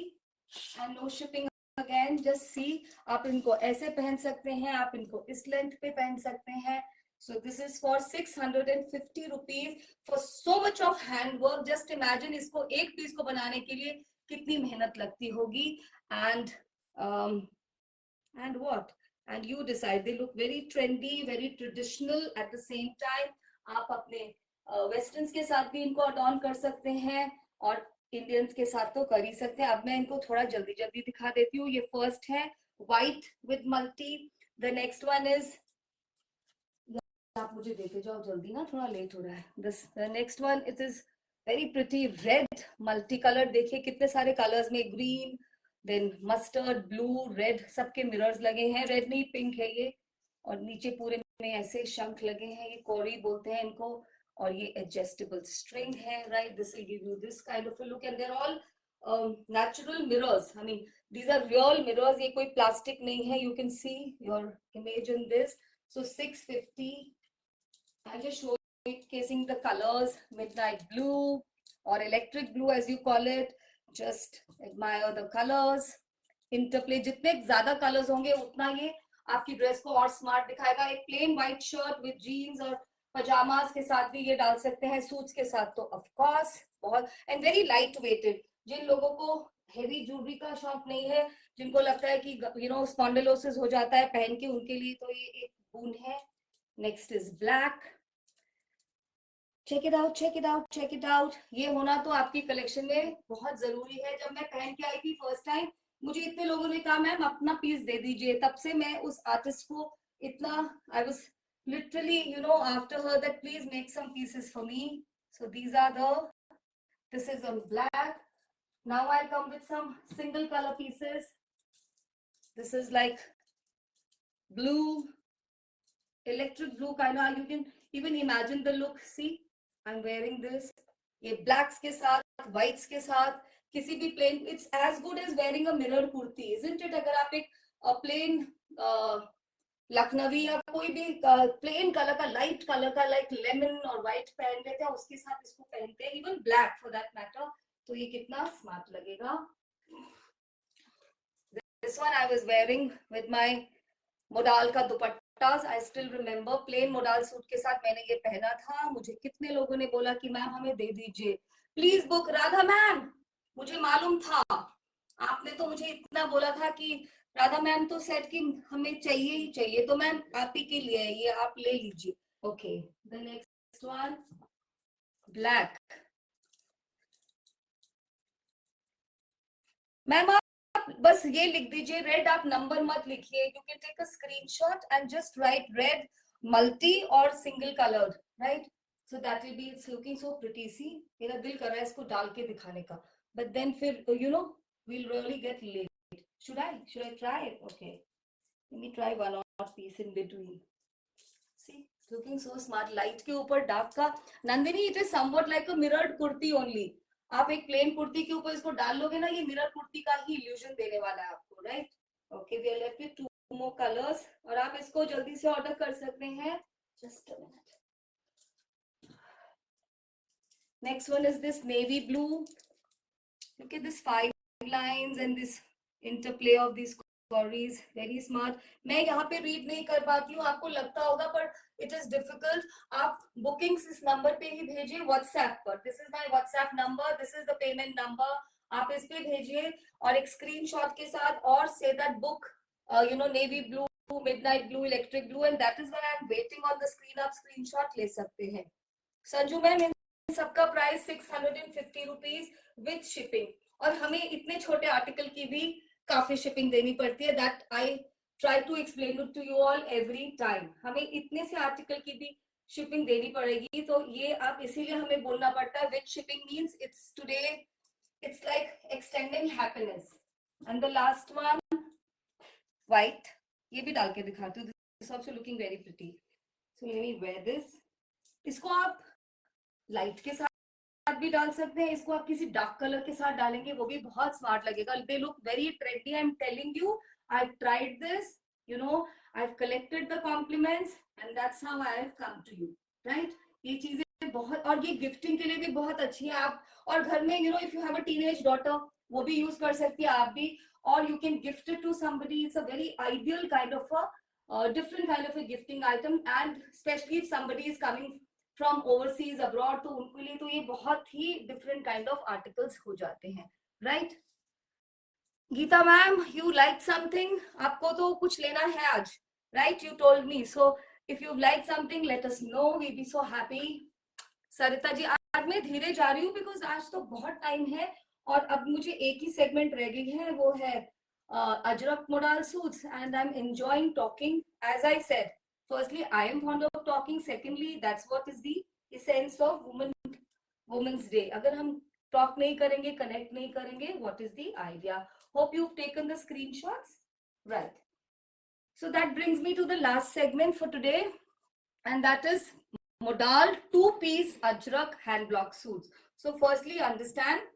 and no shipping again. Just see, आप इनको ऐसे पहन सकते हैं, आप इनको इस लेंथ पे पहन सकते हैं। So this is for 650 rupees for so much of handwork. Just imagine इसको एक पीस को बनाने के लिए कितनी मेहनत लगती होगी। And what? And you decide. They look very trendy, very traditional at the same time. आप अपने वेस्टर्न्स के साथ भी इनको अडॉर्न कर सकते हैं और इंडियंस के साथ तो कर ही सकते हैं। अब मैं इनको थोड़ा जल्दी जल्दी दिखा देती हूँ। ये फर्स्ट है white with multi, the next one is, आप मुझे देते जाओ जल्दी ना, थोड़ा लेट हो रहा है। This the next one, it is very pretty red multi colour. देखिए कितने सारे कलर्स में, green, then mustard, blue, red, सबके मिरर्स लगे हैं। रेड नहीं पिंक है ये, और नीचे पूरे में ऐसे शंख लगे हैं, ये कोरी बोलते हैं इनको, और ये एडजस्टेबल स्ट्रिंग है, right. This will give you this kind of a look and they're all natural mirrors. I mean these are real mirrors, ये कोई प्लास्टिक नहीं है। you can see your image in this. So 650, I'll just show you casing the colors, midnight blue or electric blue as you call it. Just admire the colors. Interplay, जितने ज्यादा colors होंगे उतना ये आपकी dress को और smart दिखाएगा। एक plain white shirt with jeans और पजामास के साथ भी ये डाल सकते हैं, सूट्स के साथ तो ऑफ कोर्स बहुत, एंड वेरी लाइट वेटेड। जिन लोगों को हेवी ज्वेलरी का शौक नहीं है, जिनको लगता है कि स्पॉन्डिलोसिस हो जाता है पहन के, उनके लिए तो ये एक बून है। Next is black, check it out, check it out, check it out. ये होना तो आपकी कलेक्शन में बहुत जरूरी है। जब मैं पहन के आई थी फर्स्ट टाइम, मुझे इतने लोगों ने कहा मैम अपना पीस दे दीजिए, तब से मैं उस आर्टिस्ट को इतना, I was literally after her that please make some pieces for me. So these are the, this is on black. Now I come with some single colour pieces. This is like blue, electric blue kind of, you can even imagine the look. See, I'm wearing this, ये blacks के साथ, whites के साथ, किसी भी plain, it's as good as wearing a mirror kurti, isn't it? अगर आप एक plain लखनवी या कोई भी प्लेन कलर का, लाइट कलर का, लाइक लेमन और व्हाइट पहन लेते हैं, उसके साथ इसको पहनते हैं, even black for that matter, तो ये कितना स्मार्ट लगेगा। This one I was wearing with my modal का dupatta dupattas I still remember, plain modal suit के साथ मैंने ये पहना था। मुझे कितने लोगों ने बोला कि मैम हमें दे दीजिए, प्लीज बुक। राधा मैम, मुझे मालूम था, आपने तो मुझे इतना बोला था कि राधा मैम तो सेट कि हमें चाहिए ही चाहिए, तो मैम आप ही के लिए ये आप ले लीजिए। Okay, the next one, black. Ma'am आप बस ये लिख दीजिए रेड, आप नंबर मत लिखिए। You can take a screenshot and just write red multi और single coloured, right? So that will be, it's looking so pretty. See, मेरा दिल कर रहा है इसको डाल के दिखाने का, बट देन फिर you know we'll really get late. Should I try? Okay, let me try one or piece in between. See, it's looking so smart. Light के ऊपर dark का, Nandini, it is somewhat like a mirrored kurti only. आप एक plane kurti के ऊपर इसको डाल लोगे ना, ये मिरर कुर्ती का ही इल्यूजन देने वाला है आपको, right? Okay, we are left with 2 more colors, और आप इसको जल्दी से ऑर्डर कर सकते हैं। Just a minute. Next one is this navy blue. Look at this 5 lines and this interplay of these queries, very smart. मैं यहाँ पे रीड नहीं कर पाती हूँ, आपको लगता होगा, पर इट इज डिफिकल्ट. आप बुकिंग्स इस नंबर पे ही भेजिए व्हाट्सएप पर. This is my WhatsApp number, this is the payment number. आप इस पे भेजिए और एक स्क्रीनशॉट के साथ, और say that book you know navy blue, midnight blue, electric blue, and that is why I am waiting on the screen. आप स्क्रीनशॉट ले सकते हैं. संजू मैम, इन सबका प्राइस 650 रुपीज विथ शिपिंग, और हमें इतने छोटे आर्टिकल की भी काफी शिपिंग देनी पड़ती है. That I try to explain to you all every time. हमें इतने से आर्टिकल की भी शिपिंग देनी पड़ेगी, तो ये आप इसीलिए हमें बोलना पड़ता है. With shipping means it's today, it's like extending happiness. And the last one, white. ये भी डाल के दिखाती हूँ. This also looking very pretty. So let me wear this. इसको आप लाइट के साथ भी डाल सकते हैं, इसको आप किसी डार्क कलर के साथ डालेंगे वो भी बहुत स्मार्ट लगेगा. They look very trendy. I am telling you, I have tried this, you know, I have collected the compliments and that's how I have come to you, right? ये चीजें बहुत, और ये गिफ्टिंग के लिए भी बहुत अच्छी है. आप और घर में, you know, if you have a teenage daughter, वो भी यूज कर सकती है आप भी, और you can gift it to somebody. It's a very ideal kind of a different kind of a gifting item, and specially if somebody is coming from overseas abroad, तो उनके लिए तो ये बहुत ही डिफरेंट काइंड ऑफ आर्टिकल्स हो जाते हैं, right? Geeta ma'am, you like something, आपको तो कुछ लेना है आज, right? You told me. So if you like something, let us know, we be so happy. Sarita ji, आज मैं धीरे जा रही हूँ बिकॉज आज तो बहुत टाइम है, और अब मुझे एक ही सेगमेंट रह गई है, वो है Ajrak modal suits, and I'm enjoying talking. As I said, firstly, I am fond of talking. Secondly, that's what is the essence of Women's Day. अगर हम talk नहीं करेंगे, connect नहीं करेंगे, what is the idea? Hope you've taken the screenshots, right? So that brings me to the last segment for today, and that is modal 2-piece ajrak hand block suits. So firstly, understand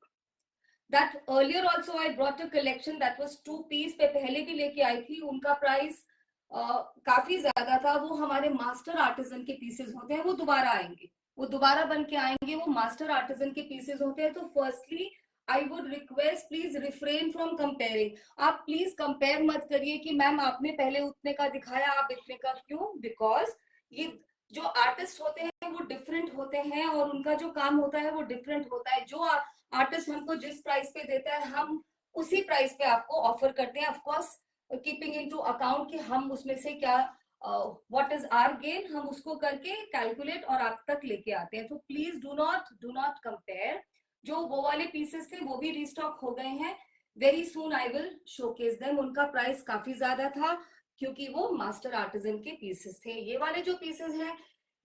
that earlier also I brought a collection that was 2-piece पे पहले भी लेके आई थी. उनका price काफी ज्यादा था. वो हमारे मास्टर आर्टिजन के पीसेस होते हैं, वो दोबारा आएंगे, वो दोबारा बन के आएंगे, वो मास्टर आर्टिजन के पीसेस होते हैं. तो firstly I would request, please refrain from comparing. आप प्लीज कंपेयर मत करिए कि मैम आपने पहले उतने का दिखाया, आप इतने का क्यों. बिकॉज ये जो आर्टिस्ट होते हैं वो डिफरेंट होते हैं, और उनका जो काम होता है वो डिफरेंट होता है. जो आर्टिस्ट हमको जिस प्राइस पे देता है, हम उसी प्राइस पे आपको ऑफर करते हैं. ऑफकोर्स कीपिंग इनटू अकाउंट कि हम उसमें से क्या, व्हाट इज आवर गेन, हम उसको करके कैलकुलेट और आप तक लेके आते हैं. तो प्लीज डू नॉट कंपेयर. जो वो वाले पीसेस थे वो भी रिस्टॉक हो गए हैं. Very soon I will showcase them. उनका प्राइस काफी ज्यादा था क्योंकि वो मास्टर आर्टिजन के पीसेस थे. ये वाले जो पीसेस हैं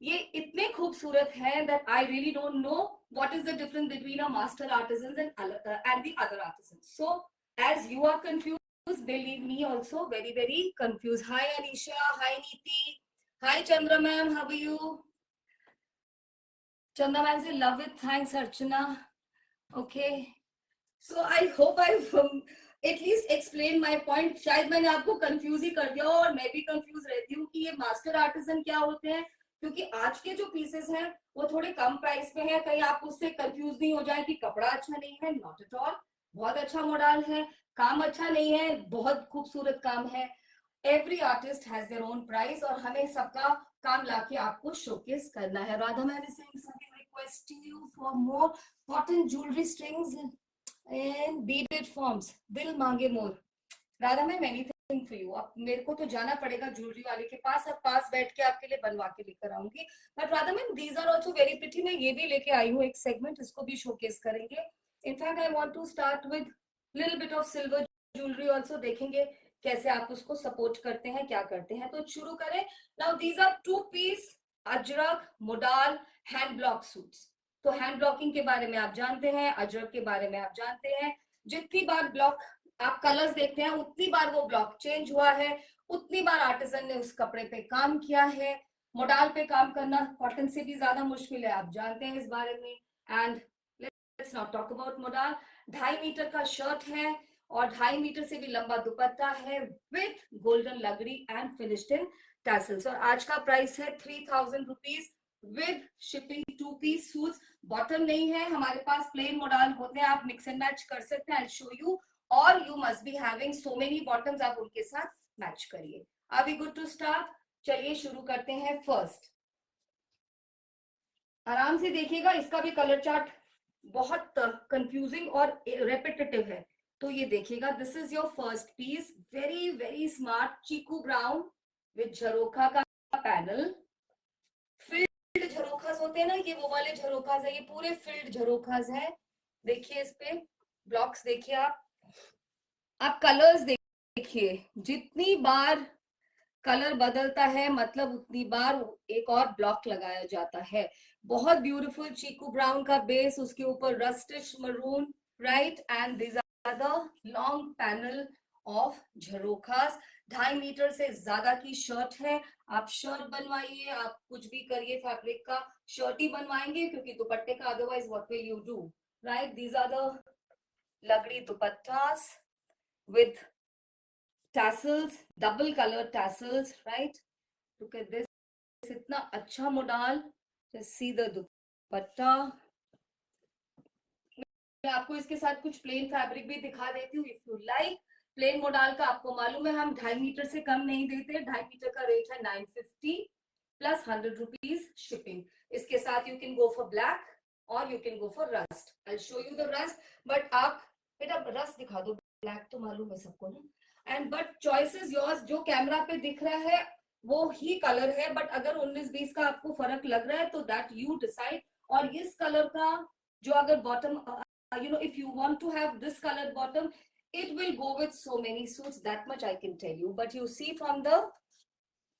ये इतने खूबसूरत हैं that I really don't know what is the difference between a master artisans and the other artisans. So as you are confused, they leave me also very, very confused. Hi Anisha, hi Neeti, hi Chandra ma'am, how are you? Chandra ma'am say love it, thanks Archana. Okay, so I hope I've at least explained my point. शायद मैंने आपको confuse ही कर दिया हो, और मैं भी confuse रहती हूँ कि ये master artisan क्या होते हैं, क्योंकि आज के जो पीसेस हैं वो थोड़े कम प्राइस पे हैं. कहीं आप उससे कंफ्यूज नहीं हो जाए कि कपड़ा अच्छा नहीं है. नॉट एट ऑल, बहुत अच्छा मॉडल है, काम अच्छा नहीं है, बहुत खूबसूरत काम है. Every artist has their own price और हमें सबका काम लाके आपको शोकेस करना है. Radha ma'am is saying something, requesting you for more cotton jewellery strings and beaded forms. दिल मांगे more. Radha ma'am anything for you. अब मेरे को तो जाना पड़ेगा ज्वेलरी वाले के पास, अब पास बैठ के आपके लिए बनवा के लेकर आऊंगी. But Radha ma'am these are also very pretty. मैं ये भी लेके आई हूँ एक सेगमेंट, इसको भी शोकेस करेंगे. In fact I want to start with little bit of silver jewellery also. देखेंगे कैसे आप उसको सपोर्ट करते हैं, क्या करते हैं. तो शुरू करें. Now these are 2 piece Ajrak modal hand block suits. तो हैंड ब्लॉकिंग के बारे में आप जानते हैं, अजरक के बारे में आप जानते हैं. जितनी बार ब्लॉक आप कलर्स देखते हैं उतनी बार वो ब्लॉक चेंज हुआ है, उतनी बार आर्टिजन ने उस कपड़े पे काम किया है. मोडाल पे काम करना कॉटन से भी ज्यादा मुश्किल है, आप जानते हैं इस बारे में. And let's not talk about modal. 2.5 metre का शर्ट है और 2.5 मीटर से भी लंबा दुपट्टा है विथ गोल्डन लगड़ी एंड फिनिश्ड इन टैसल्स. और आज का प्राइस है 3000 rupees with shipping. 2 piece suits. Bottom नहीं है हमारे पास, प्लेन मोडाल होते हैं, आप मिक्स एंड मैच कर सकते हैं. I show you. और you must be having so many bottoms, आप उनके साथ मैच करिए. Are we good to start? चलिए शुरू करते हैं. फर्स्ट आराम से देखिएगा, इसका भी कलर चार्ट बहुत कंफ्यूजिंग और रेपिटेटिव है. तो ये देखिएगा, this is your first piece. Very very smart chikoo brown with jharokha का पैनल. फिल्ड झरोखास होते हैं ना, ये वो वाले झरोखास है, ये पूरे फिल्ड झरोखास है. देखिए इस पे ब्लॉक्स देखिए आप कलर्स देखिए. जितनी बार कलर बदलता है मतलब उतनी बार एक और ब्लॉक लगाया जाता है. बहुत ब्यूटीफुल चीकू ब्राउन का बेस, उसके ऊपर rustish maroon, right. And this are the long panel of jharokhas. 2.5 metre से ज्यादा की शर्ट है. आप शर्ट बनवाइए, आप कुछ भी करिए, फैब्रिक का शर्ट ही बनवाएंगे क्योंकि दुपट्टे का otherwise what will you do, right. These are the लगड़ी dupattas with tassels, double color tassels, right? Look at this. इतना अच्छा मोडाल. Just see the दुपट्टा. मैं आपको इसके साथ कुछ प्लेन फैब्रिक भी दिखा देती हूँ if you like. Plain modal का आपको मालूम है हम 2.5 मीटर से कम नहीं देते. 2.5 मीटर का रेट है 950 प्लस 100 रुपीज शिपिंग. इसके साथ you can go for black और you can go for rust. I show you the rust. But आप बेटा रस्ट दिखा दो, ब्लैक तो मालूम है सबको ना. And but choice is yours. जो कैमरा पे दिख रहा है वो ही कलर है, बट अगर 19-20 का आपको फर्क लग रहा है तो दैट यू डिसाइड. और इस कलर का जो अगर bottom you know, if you want to have this colored bottom, it will go with so many suits, that much I can tell you. But you see from the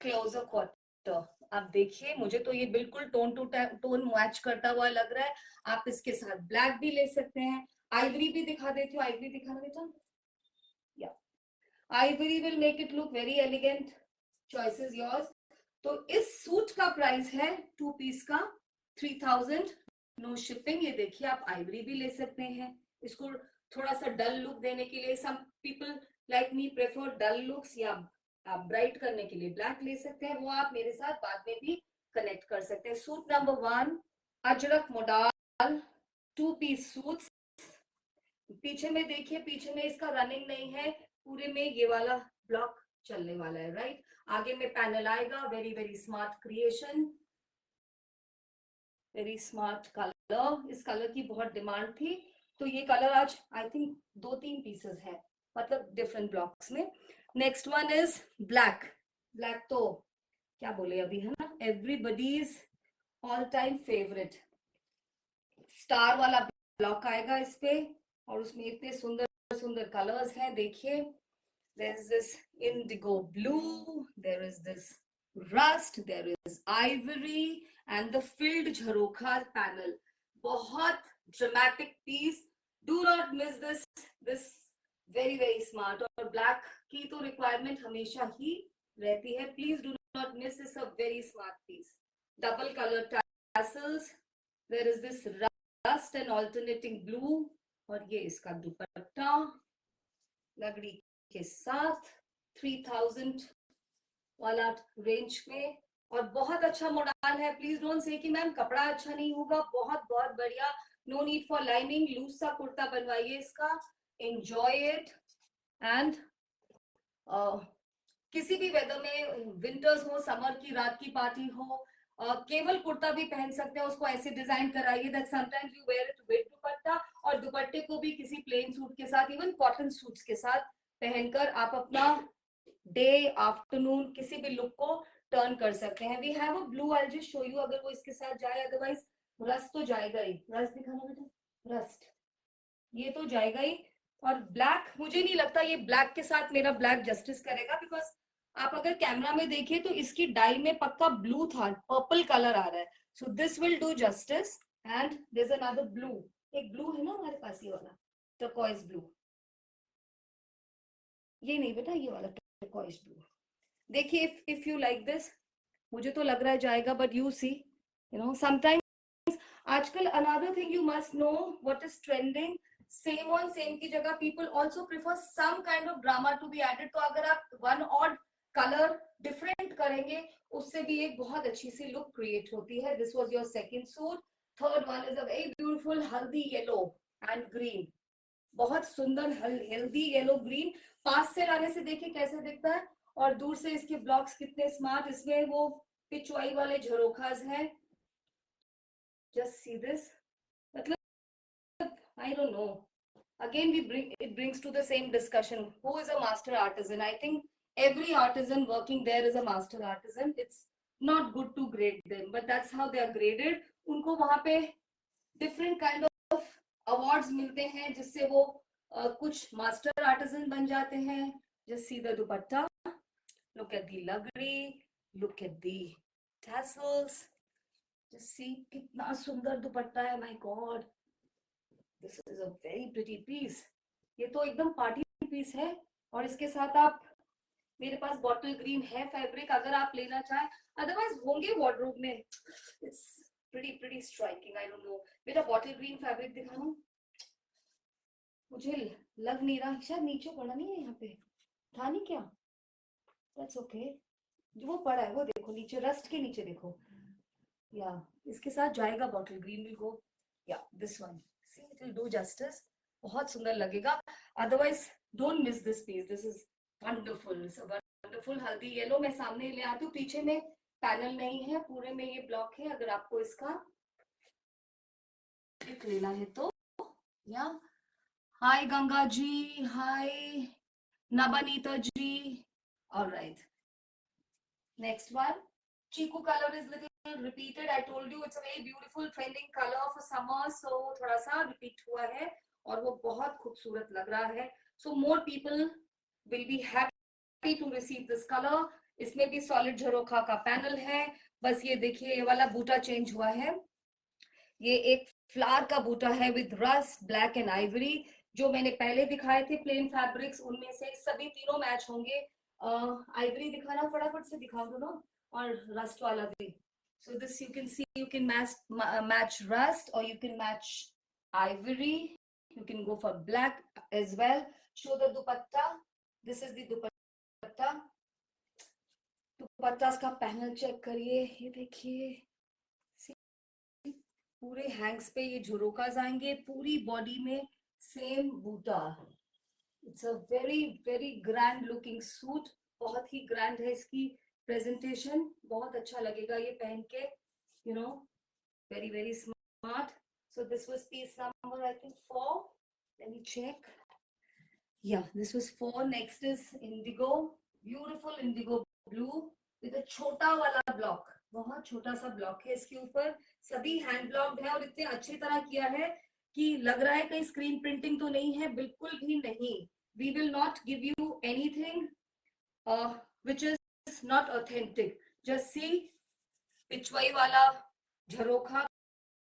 closer quarter, आप देखिए मुझे तो ये बिल्कुल tone to tone match करता हुआ लग रहा है. आप इसके साथ ब्लैक भी ले सकते हैं. आइवरी भी दिखा देती हूँ. आइवरी दिखाना बेटा. या Ivory will make it look very elegant. Choice is yours. तो इस सूट का प्राइस है 2 पीस का 3000, नो शिपिंग. ये देखिए आप आइवरी भी ले सकते हैं. इसको थोड़ा सा डल लुक देने के लिए, some people like me prefer dull looks, या आप ब्राइट करने के लिए ब्लैक ले सकते हैं. वो आप मेरे साथ बाद में भी कनेक्ट कर सकते हैं. Suit number 1 Ajrak modal 2 piece suit. पीछे में देखिए, पीछे में इसका रनिंग नहीं है, पूरे में ये वाला ब्लॉक चलने वाला है, राइट. आगे में पैनल आएगा. Very very smart creation, very smart colour. इस कलर की बहुत डिमांड थी तो ये कलर आज आई थिंक 2-3 पीसेस है, मतलब डिफरेंट ब्लॉक्स में. Next one is black. Black तो क्या बोले अभी, है ना, everybody's all time favourite. Star वाला ब्लॉक आएगा इस पे और उसमें इतने सुंदर सुंदर कलर्स हैं. देखिए, there is this indigo blue, there is this rust, there is ivory and the filled jharokha panel. बहुत dramatic piece. Do not miss this. This very very smart. और black की तो requirement हमेशा ही रहती है. Please do not miss this. A very smart piece. Double color tassels. There is this rust and alternating blue. और ये इसका दुपट्टा लगड़ी के साथ 3000 वाला रेंज में. और बहुत अच्छा मॉडल है. प्लीज डोंट से कि मैम कपड़ा अच्छा नहीं होगा. बहुत बहुत बढ़िया. No need for lining. Loose सा कुर्ता बनवाइए इसका. Enjoy it. एंड किसी भी वेदर में, विंटर्स हो, समर की रात की पार्टी हो, केवल कुर्ता भी पहन सकते हैं, उसको ऐसे डिजाइन कराइए that sometimes you wear it with dupatta, और दुपट्टे को भी किसी प्लेन सूट के साथ, इवन कॉटन सूट्स के साथ पहनकर आप अपना डे, आफ्टरनून, किसी भी लुक को टर्न कर सकते हैं. We have a blue, I just show you, अगर वो इसके साथ जाए, अदरवाइज रस्ट तो जाएगा ही. रस्ट दिखाना बेटा, रस्ट ये तो जाएगा ही. और ब्लैक, मुझे नहीं लगता ये ब्लैक के साथ मेरा ब्लैक जस्टिस करेगा, बिकॉज आप अगर कैमरा में देखिए तो इसकी डाई में पक्का ब्लू था, पर्पल कलर आ रहा है. So this will do justice. And there is another blue, एक ब्लू है ना हमारे पास, ये वाला टर्कोइज ब्लू, ये नहीं बेटा, ये वाला टर्कोइज ब्लू. देखिए, इफ यू लाइक दिस, मुझे तो लग रहा है जाएगा, but you see, you know, sometimes आजकल another thing you must know what is trending. Same on same की जगह people also prefer some kind of drama to be added. तो अगर आप वन ऑड कलर डिफरेंट करेंगे, उससे भी एक बहुत अच्छी सी लुक क्रिएट होती है. This was your second suit. Third one is a very beautiful हल्दी येलो एंड ग्रीन. बहुत सुंदर हेल्दी येलो ग्रीन. पास से लाने से देखिए कैसे दिखता है, और दूर से इसके ब्लॉक्स कितने स्मार्ट. इसमें वो पिचवाई वाले झरोखास हैं. जस्ट सी दिस, मतलब I don't know. Again, it brings to the same discussion. Who is a master artisan? I think every artisan working there is a master artisan. It's not good to grade them, but that's how they are graded. उनको वहाँ पे different kind of awards मिलते हैं, जिससे वो कुछ master artisan बन जाते हैं. Just see the dupatta. Look at the lagri. Look at the tassels. Just see कितना सुंदर दुपट्टा है. My God. This is a very pretty piece. ये तो एकदम पार्टी पीस है. और इसके साथ आप, मेरे पास बॉटल ग्रीन है फैब्रिक, अगर आप लेना चाहें, अदरवाइज होंगे वार्डरोब में. It's pretty striking. I don't know. बेटा बॉटल ग्रीन फैब्रिक दिखाना, मुझे लग नहीं रहा, शायद नीचे पड़ा नहीं है, यहाँ पे था नहीं क्या. That's okay. जो वो पड़ा है वो देखो नीचे, रस्ट के नीचे देखो. या इसके साथ जाएगा बॉटल ग्रीन, विल गो. या this one, see, it will do justice. बहुत सुंदर लगेगा. Otherwise don't miss this piece. This is wonderful. Wonderful haldi yellow. मैं सामने ले आती हूँ. पीछे में पैनल नहीं है, पूरे में ये ब्लॉक है. अगर आपको इसका क्लिक लेना है तो. या hi Ganga ji, hi Nabanita ji. Alright, next one. Chikoo colour is little repeated. I told you it's a very beautiful trending color for summer, so थोड़ा सा repeat हुआ है और वो बहुत खूबसूरत लग रहा है. So more people will be happy to receive this color. इसमें भी solid झरोखा का पैनल है. बस ये देखिए, ये वाला बूटा चेंज हुआ है. ये एक फ्लावर का बूटा है with rust, black and Ivory. जो मैंने पहले दिखाए थे प्लेन फैब्रिक्स, उनमें से सभी तीनों मैच होंगे. आइवरी दिखाना, फटाफट से दिखा दो ना, और रस्ट वाला भी. So this you can see, you can match rust, or you can match ivory. You can go for black as well. Show the dupatta. This is the dupatta. दुपट्टा का पैनल चेक करिए, ये देखिए. पूरे hands पे ये झुरोकाज आएंगे, पूरी body में सेम बूटा. It's a very grand looking suit. बहुत ही ग्रैंड है इसकी प्रेजेंटेशन. बहुत अच्छा लगेगा ये पहन के, you know, very smart. So this was piece number, I think 4. Let me check. Yeah, this was 4. Next is indigo. Beautiful indigo blue with a छोटा वाला ब्लॉक. बहुत छोटा सा ब्लॉक है इसके ऊपर. सभी हैंड ब्लॉक्ड है और इतने अच्छी तरह किया है कि लग रहा है कहीं स्क्रीन प्रिंटिंग तो नहीं है. बिल्कुल भी नहीं. We will not give you anything which is not authentic. Just see, Pichwai वाला झरोखा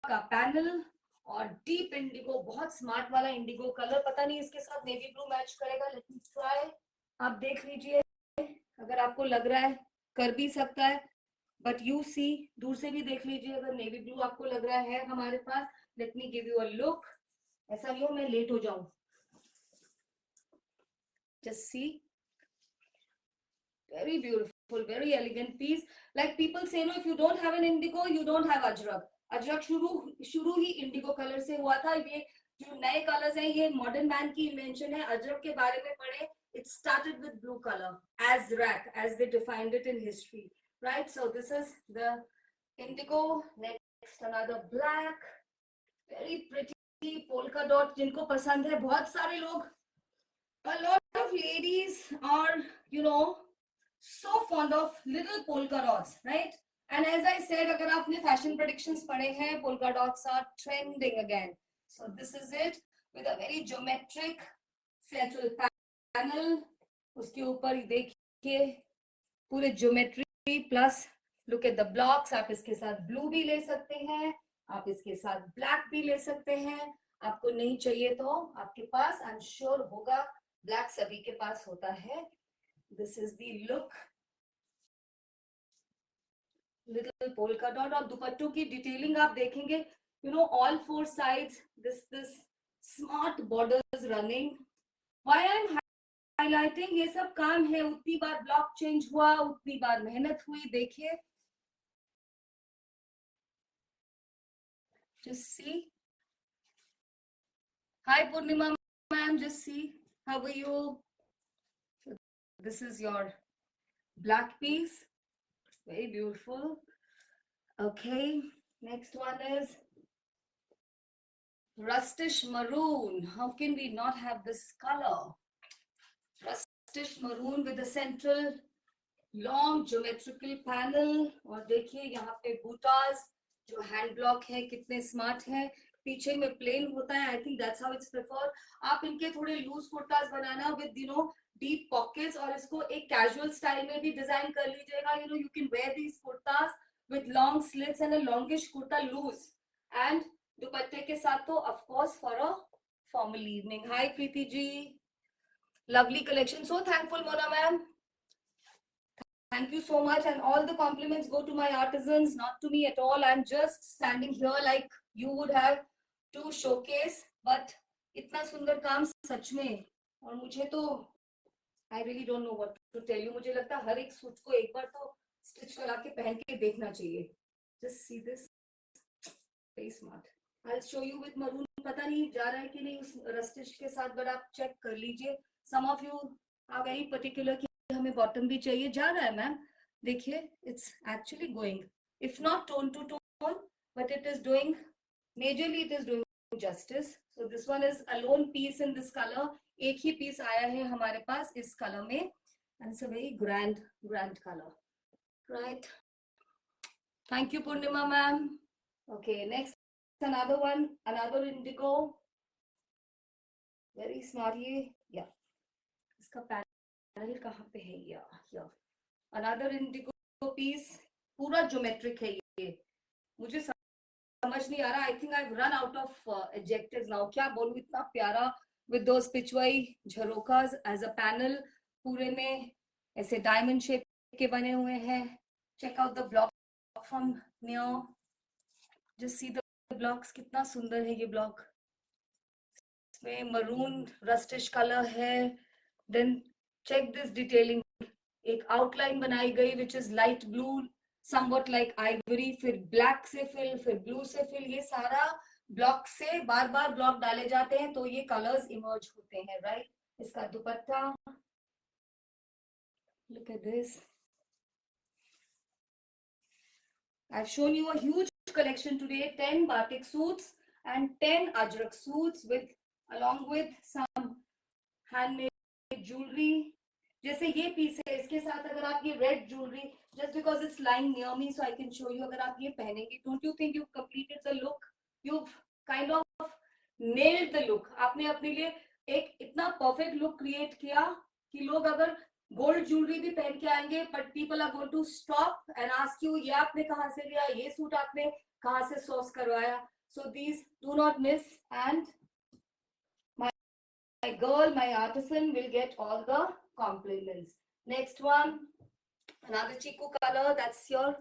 का पैनल और डीप इंडिगो, बहुत स्मार्ट वाला इंडिगो कलर. पता नहीं इसके साथ नेवी ब्लू मैच करेगा. Let me try. आप देख लीजिए, अगर आपको लग रहा है कर भी सकता है, बट यू सी, दूर से भी देख लीजिए अगर नेवी ब्लू आपको लग रहा है हमारे पास. Let me give you a look. ऐसा नहीं हो मैं लेट हो जाऊं. Just see, very beautiful, very elegant piece. Like people say, no, if you don't have an indigo, you don't have ajrak. Ajrak शुरू ही इंडिगो कलर से हुआ था. ये जो नए कलर्स हैं, ये मॉडर्न मैन की इन्वेंशन है. अजरक के बारे में पढ़े, It started with blue color, azrak, as they defined it in history, right? So this is the indigo. Next, another black, very pretty polka dot. जिनको पसंद है, बहुत सारे लोग, a lot of ladies are, you know, so fond of little polka dots, right? And as I said, अगर आपने fashion predictions पढ़े हैं, polka dots are trending again. So this is it with a very geometric central panel. उसके ऊपर देखिए पूरे geometry plus look at the blocks. आप इसके साथ blue भी ले सकते हैं, आप इसके साथ black भी ले सकते हैं. आपको नहीं चाहिए तो आपके पास I'm sure होगा, black सभी के पास होता है. This is the look. Little polka dot. और दुपट्टों की डिटेलिंग आप देखेंगे, you know, all four sides, this smart borders running. Why I'm highlighting, ये सब काम है, उतनी बार ब्लॉक चेंज हुआ, उतनी बार मेहनत हुई. देखिए, just see. Hi Purnima ma'am, just see. How are you? This is your black piece, very beautiful. Okay, next one is rustish maroon. How can we not have this color? Rustish maroon with a central long geometrical panel. और देखिए यहाँ पे बूटास जो hand block है, कितने smart है. पीछे में प्लेन होता है. I think that's how it's preferred. आप इनके थोड़े लूज कुर्तास बनाना with, you know, deep pockets, और इसको एक कैजुअल स्टाइल में भी डिजाइन कर लीजिएगा. You know, you can wear these kurtas with long slits and a longish kurta loose, and दुपट्टे के साथ तो of course for a formal evening. Hi Preeti ji, lovely collection. So thankful Mona ma'am. Thank you so much, and all the compliments go to my artisans, not to me at all. I'm just standing here like you would have to showcase, but इतना सुंदर काम सच में. और मुझे तो I really don't know what to tell you. मुझे लगता है हर एक सूट को एक बार तो स्टिच करा के पहन के देखना चाहिए. Just see this, very smart. I'll show you with maroon. पता नहीं जा रहा है कि नहीं उस रस्टिश के साथ, but आप चेक कर लीजिए. Some of you are very particular कि हमें बॉटम भी चाहिए. जा रहा है मैम, देखिए, it's actually going, if not tone to tone, but it is doing, majorly it is doing justice. So this one is a lone piece in this color. एक ही piece आया है हमारे पास इस कलर में, and it's a very grand color, right? Thank you Purnima ma'am. Okay, next another one, another indigo, very smart. ये yeah, इसका panel कहाँ पे है? Yeah, another indigo piece, पूरा ज्योमेट्रिक है ये. मुझे समझ नहीं आ रहा. I think I've run out of adjectives now. क्या बोलूं, इतना प्यारा with those Pichwai झरोकास as a panel, पूरे में ऐसे डायमंड शेप के बने हुए हैं. Check out the block from near. Just see the blocks, कितना सुंदर है ये ब्लॉक. इसमें मरून रस्टिश कलर है. Then check this detailing. एक आउटलाइन बनाई गई which is light blue, somewhat like ivory, फिर black से fill, फिर blue से fill. ये सारा ब्लॉक से बार बार ब्लॉक डाले जाते हैं तो ये कलर्स इमर्ज होते हैं, राइट? इसका दुपट्टा, look at this. I've shown you a huge collection today, 10 batik suits and 10 ajrak suits with, along with some handmade jewelry. जैसे ये पीस है, इसके साथ अगर आप ये red jewellery, just because it's lying near me so I can show you, अगर आप ये पहनेंगे, don't you think you've completed the look? You've kind of nailed the look. आपने अपने लिए एक इतना perfect look create किया कि लोग अगर गोल्ड ज्वेलरी भी पहन के आएंगे, but people are going to stop and ask you, ये आपने कहाँ से लिया, ये सूट आपने कहाँ से सोर्स करवाया. So these do not miss, and my girl, my artisan will get all the compliments. Next one, another chiku color. That's your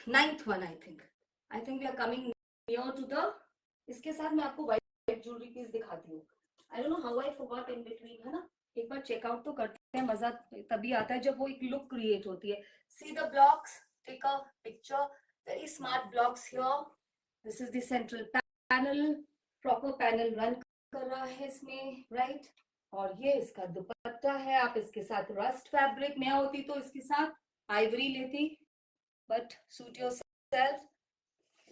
ninth one, I think. I think we are coming near to the. इसके साथ मैं आपको white jewelry piece दिखाती हूँ. I don't know how I forgot in between, है ना? एक बार checkout तो करते हैं, मजा तभी आता है जब वो एक लुक क्रिएट होती है. See the blocks. Take a picture. Very smart blocks here. This is the central panel. Proper panel run कर रहा है इसमें, right? और ये इसका दुपट्टा है. आप इसके साथ रस्ट फैब्रिक, मैं होती तो इसके साथ आइवरी लेती, but suit yourself.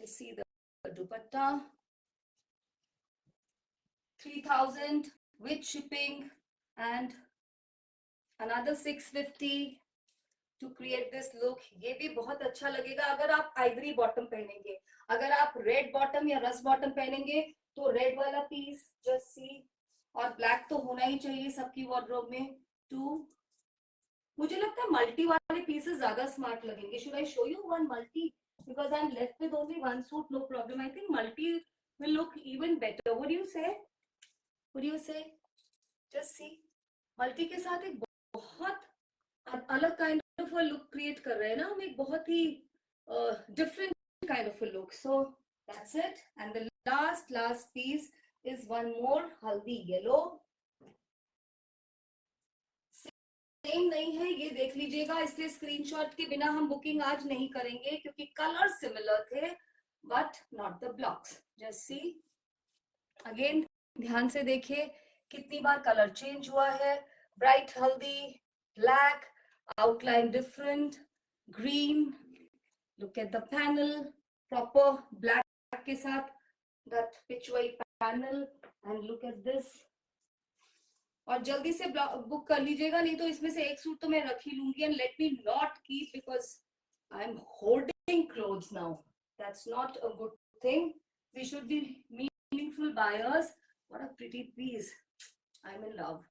See the dupatta. 3000 with shipping and another 650 to create this look. ये भी बहुत अच्छा लगेगा अगर आप आइवरी बॉटम पहनेंगे. अगर आप रेड बॉटम या रस्ट बॉटम पहनेंगे तो रेड वाला पीस जस्ट सी, और ब्लैक तो होना ही चाहिए सबकी वार्डरोब में. टू, मुझे लगता है मल्टी वाले पीसेस ज्यादा स्मार्ट लगेंगे. Should I show you one multi? Because I am left with only one suit, no problem. I think multi will look even better. What do you say? What do you say? Just see. Multi के साथ एक बहुत अलग kind of a look create कर रहे हैं ना हम, एक बहुत ही different kind of a look. So that's it. And the last piece is one more haldi yellow. Same नहीं है, ये देख लीजिएगा. इसलिए स्क्रीनशॉट के बिना हम बुकिंग आज नहीं करेंगे क्योंकि कलर सिमिलर थे but not the blocks. Just see again, ध्यान से देखिए कितनी बार कलर चेंज हुआ है. ब्राइट हल्दी, black, outline different, green. Look at the panel, proper black के साथ that pitch white panel, and look at this. और जल्दी से बुक कर लीजिएगा, नहीं तो इसमें से एक सूट तो मैं रख ही लूंगी. And let me not keep because I am holding clothes now. That's not a good thing. We should be meaningful buyers. What a pretty piece. I am in love.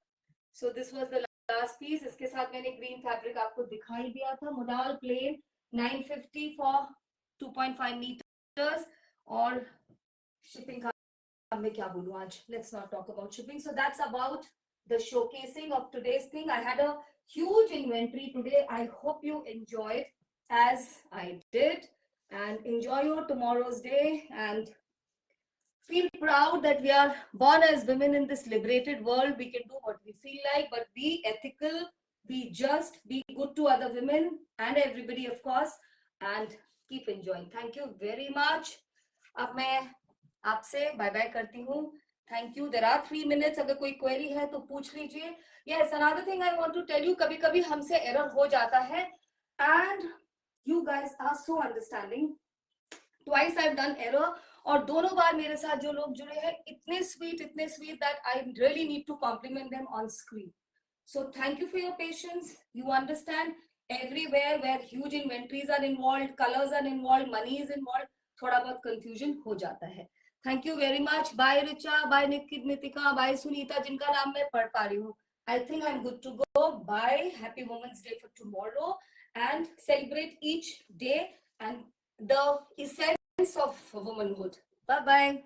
So this was the last piece. इसके साथ मैंने green fabric आपको दिखाई दिया था. Modal plain 950 for 2.5 metres. और shipping का मैं क्या बोलूं आज. Let's not talk about shipping. So that's about the showcasing of today's thing. I had a huge inventory today. I hope you enjoyed as I did, and enjoy your tomorrow's day and feel proud that we are born as women in this liberated world. We can do what we feel like, but be ethical, be just, be good to other women and everybody, of course, and keep enjoying. Thank you very much. अब मैं आपसे bye bye करती हूँ. Thank you. There are 3 minutes. अगर कोई query है तो पूछ लीजिए. Yes, another thing I want to tell you, कभी कभी हमसे एरर हो जाता है and you guys are so understanding. Twice I have done error, और दोनों बार मेरे साथ जो लोग जुड़े हैं इतने sweet that I really need to compliment them on screen. So thank you for your patience. You understand everywhere where huge inventories are involved, colors are involved, money is involved, थोड़ा बहुत confusion हो जाता है. Thank you very much. Bye Richa, bye Nitika, bye Sunita, जिनका नाम मैं पढ़ पा रही हूँ. I think I'm good to go. Bye. Happy Women's Day for tomorrow, and celebrate each day and the essence of womanhood. Bye bye.